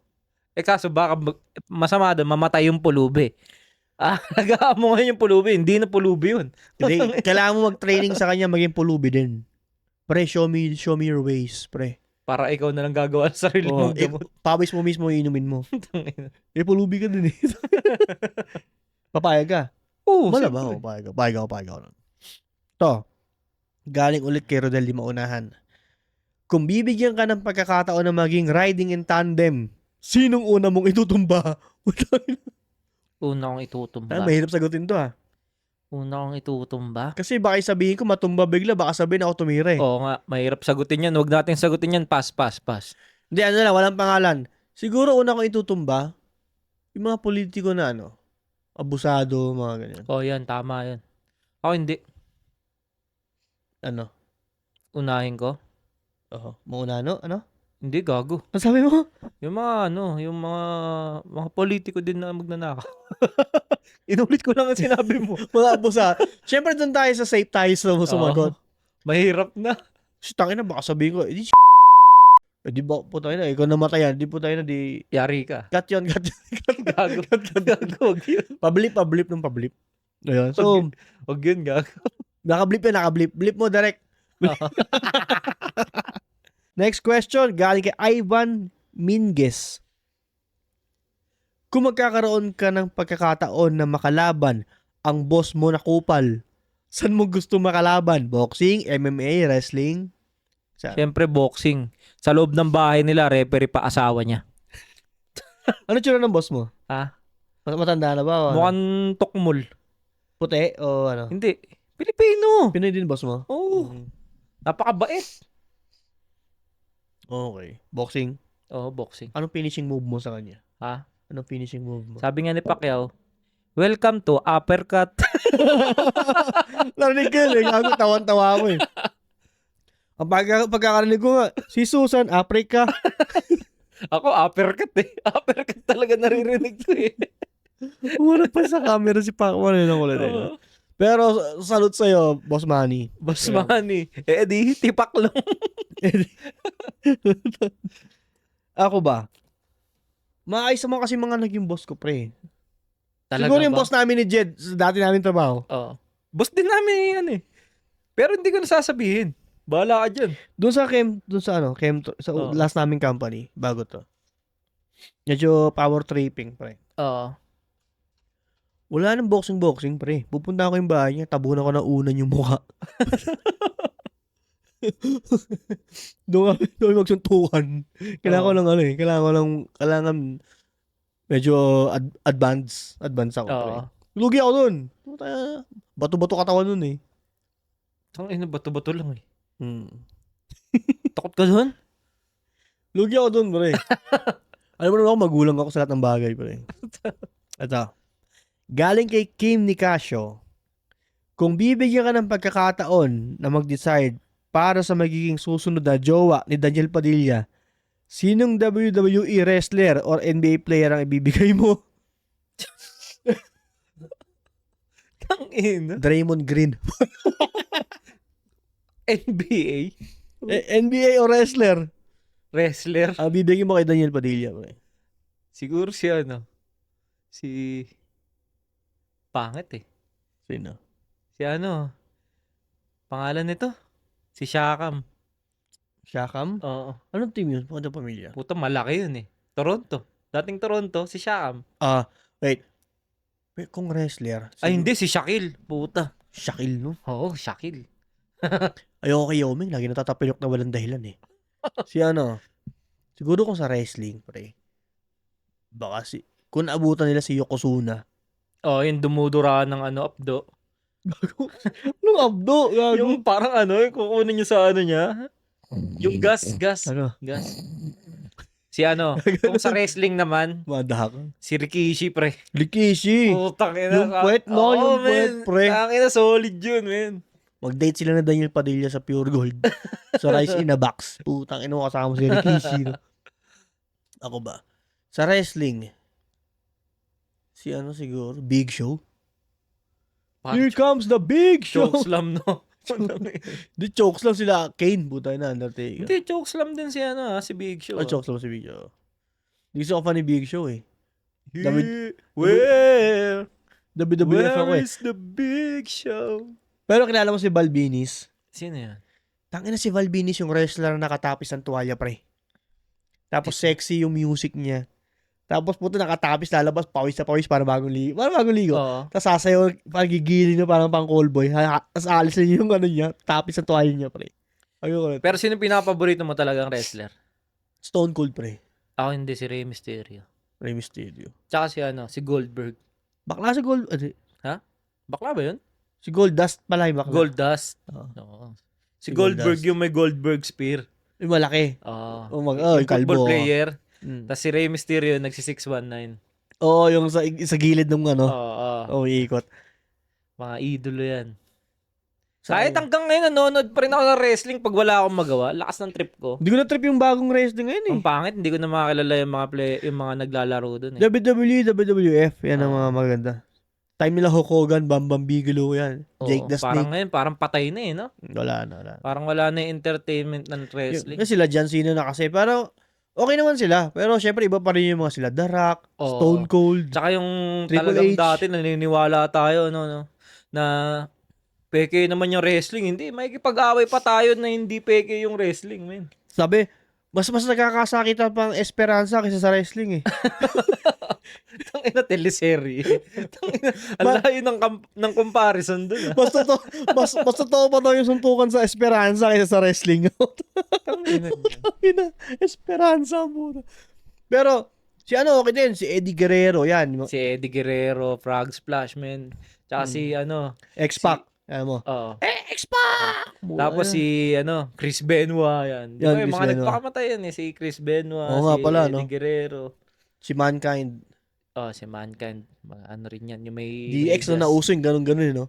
Kaso baka masama doon, mamatay yung pulubi. Nag-aamongan yung pulubi. Hindi na pulubi yun. Hindi, kailangan mo mag-training sa kanya maging pulubi din. Pre, show me your ways, pre. Para ikaw na lang gagawa sa sarili mong gamot. Pawis mo mismo inumin mo. Pulubi ka din eh. Papayag ka? Oo, Malamang siyempre. ako, papayag ako. To, galing ulit kay Rodel di Maunahan. Kung bibigyan ka ng pagkakataon na maging riding in tandem, sinong una mong itutumba? Una kong itutumba. Mahirap sagutin to Una kong itutumba. Kasi baka sabihin ko matumba bigla, baka sabihin ako tumira Oo nga, mahirap sagutin yan. Huwag natin sagutin yan. Pass. Hindi, ano lang, walang pangalan. Siguro una kong itutumba, yung mga politiko na abusado, mga ganyan. Yan, tama yan. Ako hindi. Ano? Unahin ko. Mauna ano? Hindi, gago. Ano sabi mo? Yung mga politiko din na magnanakaw. Inulit ko lang ang sinabi mo. Mga abusado. Siyempre doon tayo sa safe tayo sa sumagot. Mahirap na. Tangina, baka sabihin ko, di ba po tayo na, ikaw namatayan, di po tayo na, di... Yari ka. Cut yun. Gago. Huwag yun. Pablip ng pablip. Ayun. So, Huwag yun, gago. nakablip. Blip mo direct. Next question, galing kay Ivan Minguez. Kung magkakaroon ka ng pagkakataon na makalaban ang boss mo na kupal, saan mo gusto makalaban? Boxing, MMA, wrestling? Siyempre, boxing. Sa loob ng bahay nila, referee pa asawa niya. Ano tsura ng boss mo? Matanda na ba? Mukhang tukmol. Puti o ano? Hindi. Pilipino. Pinoy din boss mo? Oo. Napakabait. Okay. Boxing? Oo, boxing. Anong finishing move mo sa kanya? Anong finishing move mo? Sabi nga ni Pacquiao, welcome to uppercut. Narinig ko yun. Tawan-tawa mo eh. Ang pagkakarinig ko nga, si Susan, Africa. Ako, uppercut eh. Uppercut talaga naririnig ko eh. Wala pa sa camera si Pacquiao. Pero salute sa'yo, Boss Manny. Boss Manny. Di, tipak lang. Ako ba? Maayos naman kasi mga naging boss ko, pre. Talaga Siguro yung ba? boss namin ni Jed, sa dati namin trabaho. Oo. Boss din namin yan eh. Pero hindi ko nasasabihin. Bahala ka dyan. Doon sa last naming company, bago to. Medyo power tripping, pre. Oo. Wala nang boxing, pre. Pupunta ako yung bahay niya, tabunan ko ng unan yung mukha. Doon kami magsuntukan. Kailangan medyo advance ako. Pre. Lugi ako doon. Bato-bato katawan doon eh. Bato-bato lang eh. Takot ka doon? Lugi ako doon, pre. Alam mo naman ako, magulang ako sa lahat ng bagay, pre. Ito. Galing kay Kim Nicasio. Kung bibigyan ka ng pagkakataon na mag-decide para sa magiging susunod na jowa ni Daniel Padilla, sinong WWE wrestler or NBA player ang ibibigay mo? Tangina. Draymond Green. NBA? NBA o wrestler? Wrestler? Ang bibigyan mo kay Daniel Padilla. Siguro si pangit eh. Sino? Si pangalan nito? Si Shakam. Shakam? Oo. Anong team yun? Pagkada pamilya? Puta, malaki yun eh. Toronto. Dating Toronto, si Shakam. Wait. Kung wrestler. Ay, hindi. Si Shaquille. Puta. Shaquille, no? Oo, Shaquille. Ayoko kay Yoming. Lagi natatapilok na walang dahilan eh. Siguro kung sa wrestling, pre. Baka kung naabutan nila si Yokozuna. Yung dumudura ng abdo. Anong abdo? Yung parang yung kukunin niyo sa niya. Yung gas. Ano? Gas. Si kung sa wrestling naman, Madahak. si Rikishi, pre. Rikishi. Putang ina. Yung puwet, no? Yung puwet, pre. Ang ina, solid yun, men. Mag-date sila na Daniel Padilla sa Pure Gold. Sa Rice in a Box. Putang ina, kasama si Rikishi. No? Ako ba? Sa wrestling, si siguro? Big Show? Here comes the Big Show! Chokeslam, no? Di chokeslam sila. Kane, butay na Undertaker. Hindi, chokeslam din si Big Show. Chokeslam si Big Show. Di gusto ko fan ni Big Show eh. Where ako eh. is the Big Show? Pero kilala mo si Val Venis? Sino yan? Tangina si Val Venis, yung wrestler na nakatapis ng tuwalya, pre. Tapos sexy yung music niya. Tapos puto nakatapis, lalabas, pawis na pawis para bagong ligo. Para bagong ligo. Oo. Tapos sasayaw, parang gigilin na parang pang callboy. Tapos alis na yung ano niya, tapis sa tuwalya niya, pre. Ayoko. Pero sino pinapaborito mo talagang wrestler? Stone Cold, pre. Ako hindi, si Rey Mysterio. Rey Mysterio. Tsaka si Goldberg. Bakla si Gold, Bakla ba yun? si Goldust pala yung bakla. Goldust. Oo. Oo. Si Si Goldberg Goldust. yung may Goldberg spear. Yung malaki. Oo. Yung Yung football kalbo. player. Mm. Tapos si Rey Mysterio nagsi 619. Oo, yung sa gilid ng ano. Oo. Iikot. Mga idolo yan. Sa- Kahit hanggang ngayon nanonood pa rin ako ng wrestling pag wala akong magawa. Lakas ng trip ko. Hindi ko na trip yung bagong wrestling ngayon eh. Ang pangit, hindi ko na makakilala yung mga naglalaro doon eh. WWE, WWF, yan ang Oo. mga maganda. Time nila Hulk Hogan, Bam Bam Bigelow yan. Jake the Parang Snake. ngayon, parang patay na eh, no? Wala na. Parang wala na yung entertainment ng wrestling. Yung sila John Cena na kasi, pero okay naman sila. Pero syempre iba pa rin yung mga sila. The Rock, Oo. Stone Cold. Tsaka yung Triple talagang H. dati naniniwala tayo, no, na peke naman yung wrestling. Hindi, may kipag-away pa tayo na hindi peke yung wrestling, men. Sabi, mas nakakasakitan pang Esperanza kaysa sa wrestling eh. Tangina teleserye. Tangina, ang layo ng comparison dun. mas totoo pa daw yung suntukan sa Esperanza kaysa sa wrestling. Tangina. Esperanza muna. Pero, si okay din, si Eddie Guerrero, yan. Si Eddie Guerrero, Frog Splash, man. Tsaka si X-Pac. Ayan mo. Oo. X-Pac! Tapos si Chris Benoit, yan. Di Yan, ba, yung Chris mga Benoit. nagpakamatay yan eh. Si Chris Benoit, Oo nga si pala, Eddie no? Guerrero. Si Mankind. Si Mankind. Ano rin yan. Yung may... DX na nauso yung ganun-ganun, no?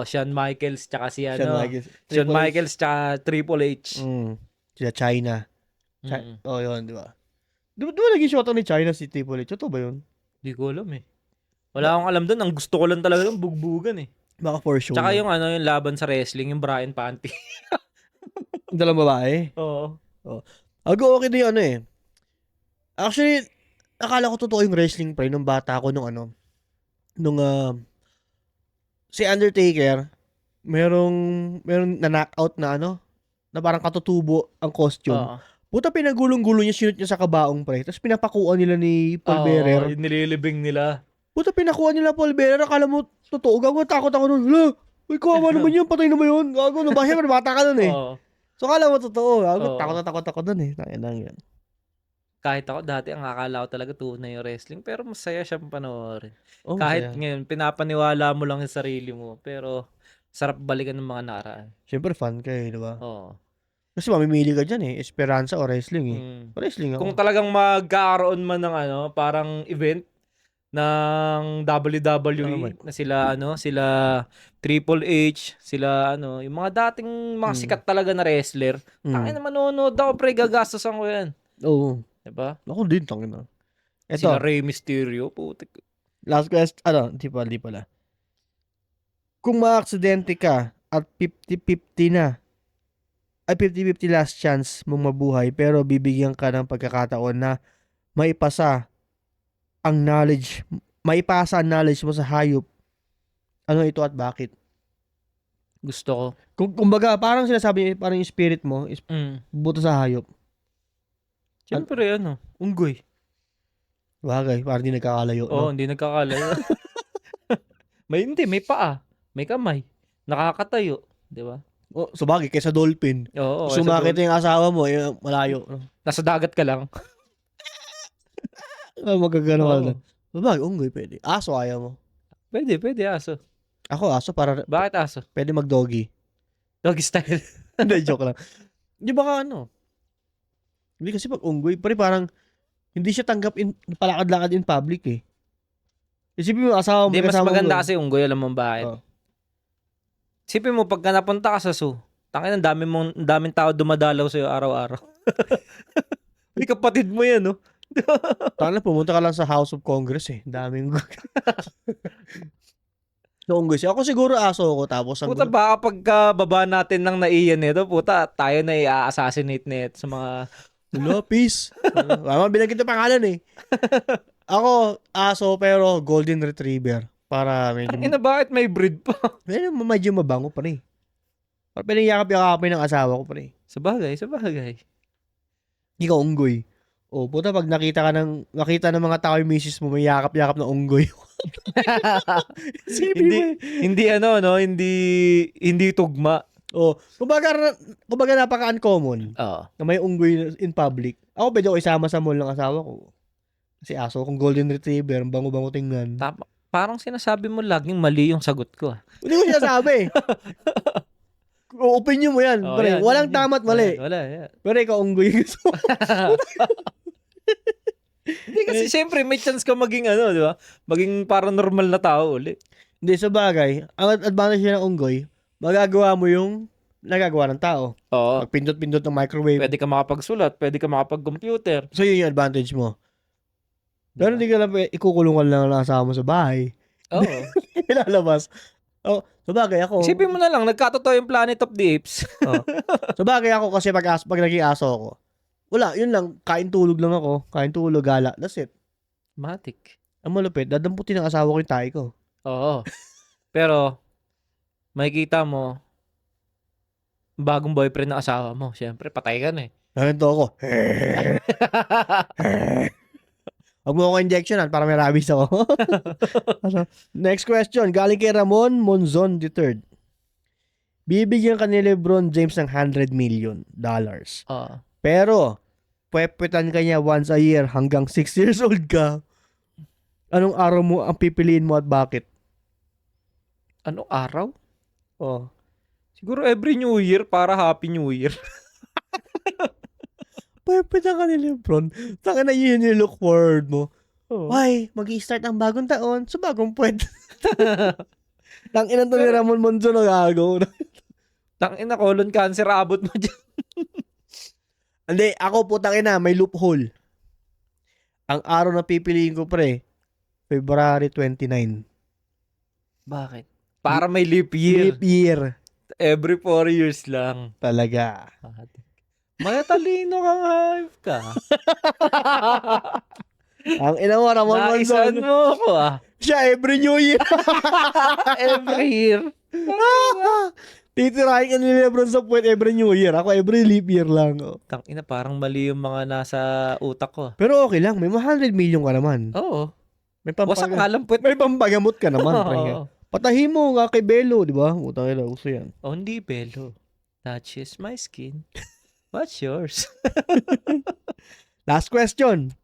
Shawn Michaels, tsaka si Shawn Michaels. Shawn Triple H. Michaels, tsaka Triple H. Sila China. Mm. Yun, di ba? Di ba naging shot ni China si Triple H? Ito ba yun? Di ko alam eh. Wala akong alam doon. Ang gusto ko lang talaga yung bugbugan eh. Baka for sure. Tsaka yung yung laban sa wrestling, yung Brian Panty. Yung dalang babae. Oo. Ako okay din yung Actually, akala ko totoo yung wrestling pre nung bata ako nung si Undertaker, merong na-knockout na na parang katutubo ang costume. Oo. Puta pinagulong-gulo niya, sinut niya sa kabaong pre. Tapos pinapakuan nila ni Paul Bearer. Yung nililibing nila. Puta pinakuha nila Paul Bearer. Akala mo totoo. Gago, takot ako nun. Hala, uy, kawawa naman yun. Patay naman yun. Gago, nabahya mo, bata ka nun eh. Oo. So akala mo totoo. Gago, Oo. takot ako dun eh. Yan. Kahit ako dati, ang akala ko talaga tunay yung wrestling. Pero masaya siyang panoorin. Oh, Kahit masaya. ngayon, pinapaniwala mo lang yung sarili mo. Pero sarap balikan ng mga nakaraan. Siyempre fun ka eh, di ba? Oo. Kasi mamimili ka dyan eh. Esperanza o wrestling eh. Wrestling ako. Kung talagang magkakaroon man ng parang event ng WWE na sila Triple H, sila yung mga dating mga sikat talaga na wrestler. Tangina manonood ako pre, gagastosan ko yan. Oo. Diba? Ako din, tangina. Sila Ito, Rey Mysterio, putik. last question. Di pala. Kung maaksidente ka at 50-50 na, ay 50-50 last chance mong mabuhay pero bibigyan ka ng pagkakataon na maipasa ang knowledge mo sa hayop. Ano ito at bakit? Gusto ko. Kumbaga, parang sinasabi, parang yung spirit mo is buto sa hayop. Siyempre, unggoy. Bagay, parang di nagkakalayo. Oo, No? hindi nagkakalayo. May paa, may kamay, nakakatayo, di ba? Oh, so bagay, kaysa dolphin. Oo. Sumakit yung asawa mo, malayo. No? Nasa dagat ka lang. Magagano ka Oo. na. Bagay, unggoy, pwede. Aso, ayaw mo. Pwede, aso. Ako, aso, para Bakit aso? pwede mag-doggy. Doggy style. Hindi, joke lang. Di ba Hindi kasi pag unggoy, parang hindi siya tanggap palakad-lakad in public eh. Isipin mo, asawa mo. Hindi, mas kasama maganda mo. kasi unggoy, alam mo bakit? Oo. Isipin mo, pagka napunta ka sa zoo, tangin, ang daming tao dumadalaw sa'yo araw-araw. May kapatid mo yan, no? Tangina, pumunta ka lang sa House of Congress eh. Daming so, unggoy siya. Ako siguro aso ako, tapos ang Puta, baka pagka baba natin ng naiyan nito, puta, tayo na i-assassinate net sa mga... peace. Mama, binagin ito pangalan eh. Ako, aso, pero golden retriever. Para medyo, Ina, bakit may breed pa? medyo mabango pa rin. Para pinayakap-yakapin ng asawa ko pa rin. Sa bagay. Ikaw, unggoy. Oh, puta, pag nakita ng mga tao yung misis mo, may yakap-yakap na unggoy. Isipin mo. Hindi no, hindi tugma. Oh, kumbaga napaka-uncommon Oo. na may unggoy in public. Ako pwede ko isama sa mall ng asawa ko. Kasi aso kong golden retriever, ang bango-bango tingnan. Parang sinasabi mo laging mali yung sagot ko. Hindi ko sinasabi. Opinion mo yan. Oh, Pre. yan, Walang yan. tama't mali. Wala, yan. Pero ikaw unggoy gusto. Hindi kasi siyempre may chance ka maging di ba? Maging parang normal na tao uli. Hindi, sa bagay, ang advantage ng unggoy, magagawa mo yung nagagawa ng tao. Oo. Magpindot-pindot ng microwave. Pwede ka makapagsulat, pwede ka makapag-computer. So, yun yung advantage mo. Pero hindi ka lang ikukulong ka lang ng asawa mo sa bahay. Oo. Ilalabas. Oh, sa bagay ako. Isipin mo na lang, nagkatotoo yung Planet of the Apes. Sa bagay ako kasi pag naging aso ako, wala, yun lang, kain tulog lang ako. Kain tulog, gala. That's it. Matik. Ang malupit, dadamputin ng asawa ko yung tayo ko. Oo. Pero, makikita mo, bagong boyfriend ng asawa mo. Siyempre, patay ka na eh. Ganito ako. Huwag mo ako injectionan para may rabies ako. Next question. Galing kay Ramon Monzon III. Bibigyan ka ni LeBron James ng $100 million. Pero, pwepetan ka niya once a year hanggang 6 years old ka. Anong araw mo ang pipiliin mo at bakit? Anong araw? Oh. Siguro every New Year para Happy New Year. Pwepetan ka ni LeBron. Taka na yun yung look forward mo. Oh. Why? Mag-i-start ang bagong taon sa bagong puwet. Tangina to ni Ramon Monzon na gago. Tangina, colon cancer abot mo dyan. Hindi, ako po tangina, may loophole. Ang araw na pipiliin ko pre, February 29. Bakit? Para may leap year. Leap year. Every 4 years lang. Talaga. Matalino kang hype ka. Ang ina mo, Ramon Naisan Monzon. mo ako Siya every New Year. Every year. Titirahin ka ni Lebron sa puwet every New Year. Ako every leap year lang. Oh. Tangina, parang mali yung mga nasa utak ko. Pero okay lang, may 100 million ka naman. Oo. May Wasak nga lang puwet. May pampagamot ka naman. Oo. Patahin mo nga kay Belo, di ba? Utang ina, gusto yan. Oh, hindi, Belo. Touches my skin. What's yours? Last question.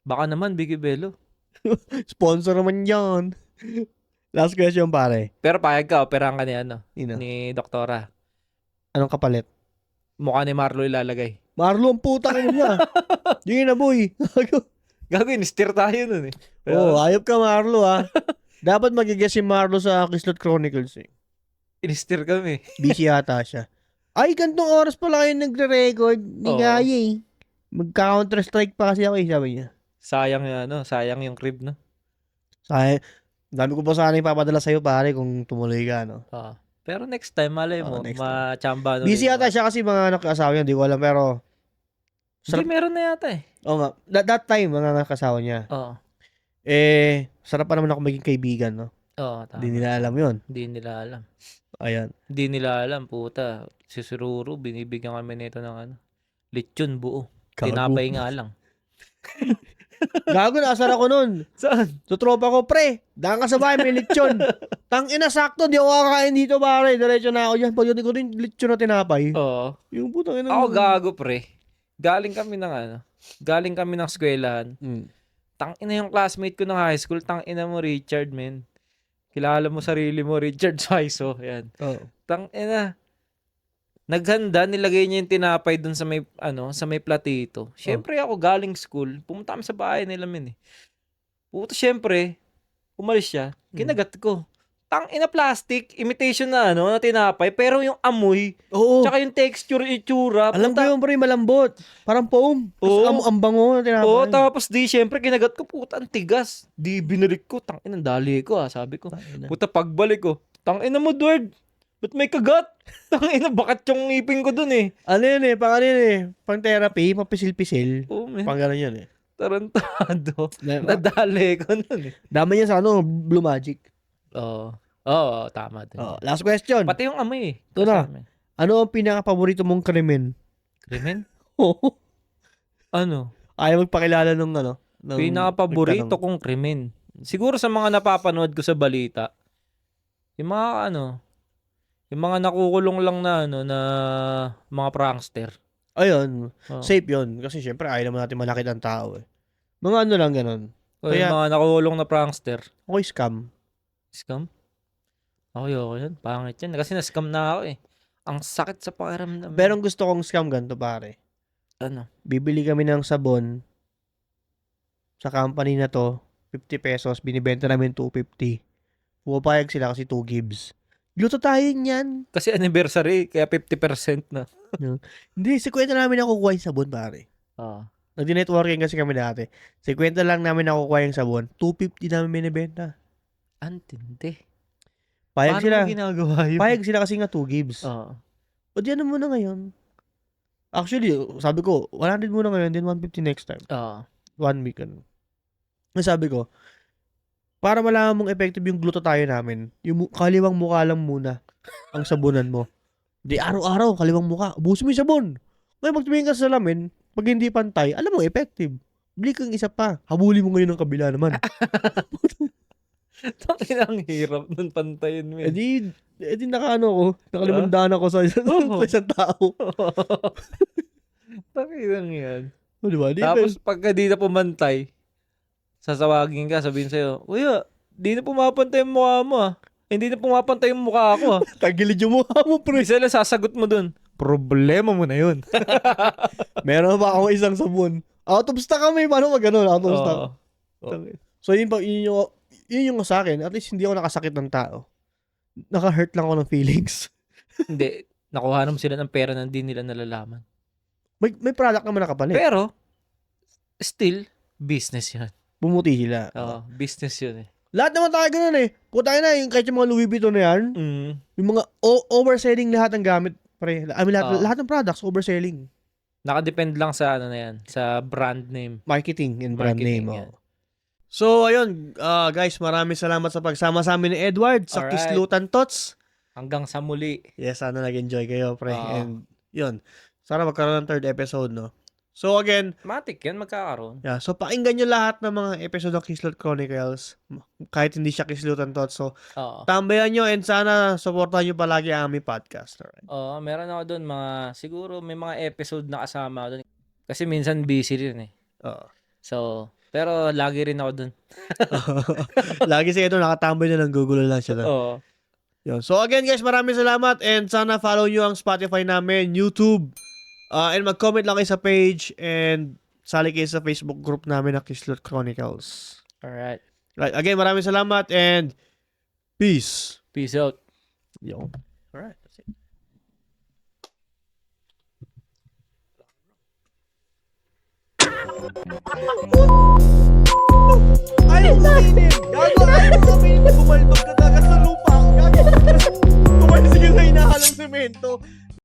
Baka naman, Biggie Belo. Sponsor naman yan. Last question, pare. Pero payag ka, operahan ka ni Ino. ni doktora. Anong kapalit? Mukha ni Marlo ilalagay. Marlo, ang putang ina niya. Di na, boy. Gagawin, steer tayo nun eh. Oh, ayop ka, Marlo, ha. Dapat magigess si Marlo sa Kislot Chronicles, eh. In-steer kami. Busy yata siya. Ay, gantong oras pala kayo nagre-record. Hindi kaya eh. Mag-counter-strike pa kasi ako eh, sabi niya. Sayang yung sayang yung crib, no? Sayang. Dami ko pa sana ipapadala sa'yo, pare, kung tumuloy ka, no? Pero next time, malay mo, next machamba. Busy yata siya kasi mga nakasawa niya, di ko alam, pero... Hindi, meron na yata eh. Oo nga. That time, mga nakasawa niya. Oo. Sarap pa naman ako maging kaibigan, no? Oo, tama. Hindi nila alam yun. Hindi nila alam. Ayan. Hindi nila alam, puta. Si Sururu, binibigyan kami nito ng lechon buo. Gago. Tinapay nga lang. Gago, naasar ako nun. Saan? So, tropa ko, pre, daan ka sa bahay, may lechon. Tangina, sakto, di ako kakain dito, pare. Diretso na ako dyan. Pagdating ko rin, lechon na tinapay. Oo. Yung putang ina. Ako gago, pre. Galing kami ng eskwelahan. Tangina yung classmate ko ng high school. Tangina mo, Richard, men. Kilala mo sarili mo, Richard Saiso. Yan. Tangina. Naghanda, nilagay niya yung tinapay dun sa may platito. Siyempre ako galing school, pumunta kami sa bahay nila, men eh. Puto, siyempre, umalis siya, kinagat ko. Tangina, plastic, imitation na na tinapay, pero yung amoy, tsaka yung texture, itsura. Alam ko yung pre, malambot. Parang foam. Ang bango na tinapay. Oo, tapos siyempre, kinagat ko, puta, ang tigas. Di, binalik ko, tangina, dali ko sabi ko. Puta, pagbalik ko, tangina mo, Dward. Ba't may kagat? Tangina, bakat yung ngipin ko dun eh. Ano yun eh, pang therapy, papisil-pisil. Oo, man. Pang gano'n yun eh. Tarantado. Nadali ko nun eh. Dami niya sa Blue Magic. Oo, tama din. Last question. Pati yung amoy eh. Ito na. Ano ang pinaka-paborito mong krimen? Krimen? Oo. Ano? Ayaw magpakilala nung Pinaka-paborito kong krimen. Siguro sa mga napapanood ko sa balita, yung mga yung mga nakukulong lang na mga prankster. Ayun, Oh. safe yun. Kasi syempre, ayaw naman natin malakit ang tao eh. Mga lang ganun. O, Kaya- yung mga nakukulong na prankster. Okay, scam. Scam? Ayoko yun. Pangit yan. Kasi na-scam na ako eh. Ang sakit sa pakiramdam. Pero gusto kong scam ganito, pare. Ano? Bibili kami ng sabon sa company na to, 50 pesos, binibenta namin 250. Pumapayag sila kasi 2 gives. Glutatayan yan. Kasi anniversary, kaya 50% na. Hindi, 50 namin nakukuha yung sabon, pare. Ah. Nagdi-networking kasi kami dati. 50 lang namin nakukuha yung sabon, 250 namin binibenta. Antindi. Payag Paano sila. mo ginagawa yun? Payag sila kasi nga 2 gives. Oo. O di ano muna ngayon? Actually, sabi ko, 100 muna ngayon, then 150 next time. Oo. 1 week. Ano. Sabi ko, para malaman mong effective yung glutathione namin, yung kaliwang mukha lang muna ang sabunan mo. Di araw-araw, kaliwang mukha. Ubusin mo yung sabon. Ngayon, magtumingin ka sa salamin, pag hindi pantay, alam mo, effective. Bili kang isa pa. Habuli mo ngayon ng kabila naman. Ang hirap nun pantayin mo. Eh di nakalimandaan ako sa isang tao. Takinang yan. O, diba? Tapos pagka di na pumantay, sasawagin ka, sabihin sa'yo, Kuya, di na pumapantay yung mukha mo ah. Hindi na pumapantay yung mukha ko ah. tagilid yung mukha mo, pre. Isa lang sasagot mo dun, problema mo na yun. Meron pa ako isang sabon. Out of stock kami. Paano mag ganun? Out of stock. Oo. So, yun yung sa akin. At least hindi ako nakasakit ng tao. Naka-hurt lang ako ng feelings. Hindi, nakuha naman sila ng pera na hindi nila nalalaman. May product naman nakapalit. Pero, still, business yan. Bumuti sila. Oo, business yun eh. Lahat naman tayo ganun eh. Puta na yung kahit yung mga Louis Vuitton na yan. Yung mga overselling lahat ng gamit. Pre. I mean, lahat ng products, overselling. Nakadepend lang sa ano na yan, sa brand name. Marketing and brand Marketing, name. yan. So, ayun. Guys, maraming salamat sa pagsama sa amin ni Edward sa Alright. Kislutan Tots. Hanggang sa muli. Yes, sana nag-enjoy kayo, pre. Oo. And, yun. Sana magkaroon ng third episode, no? So, again, Matik yan, magkakaroon. yeah. So, pakinggan nyo lahat ng mga episode ng Kislot Chronicles. Kahit hindi siya Kislutan Tots. So, Oo. tambayan nyo and sana supportahan nyo palagi ang aming podcast. Alright? Oo, meron ako doon siguro may mga episode na kasama doon. Kasi minsan busy rin eh. Oo. So, pero lagi rin ako doon. Lagi siya ito, nakatambay na lang, gugulo lang siya. Oo. Yun. So again guys, maraming salamat and sana follow nyo ang Spotify namin, YouTube, and mag-comment lang kayo sa page and sali kayo sa Facebook group namin na Kislot Chronicles. Alright. Right. Again, maraming salamat and peace. Peace out. Yo. Alright. That's it. Ayaw uminin! Gago! Ayaw uminin! Bumalbag ka talaga sa lupa! Gago! Tumalis yung hinahalong semento!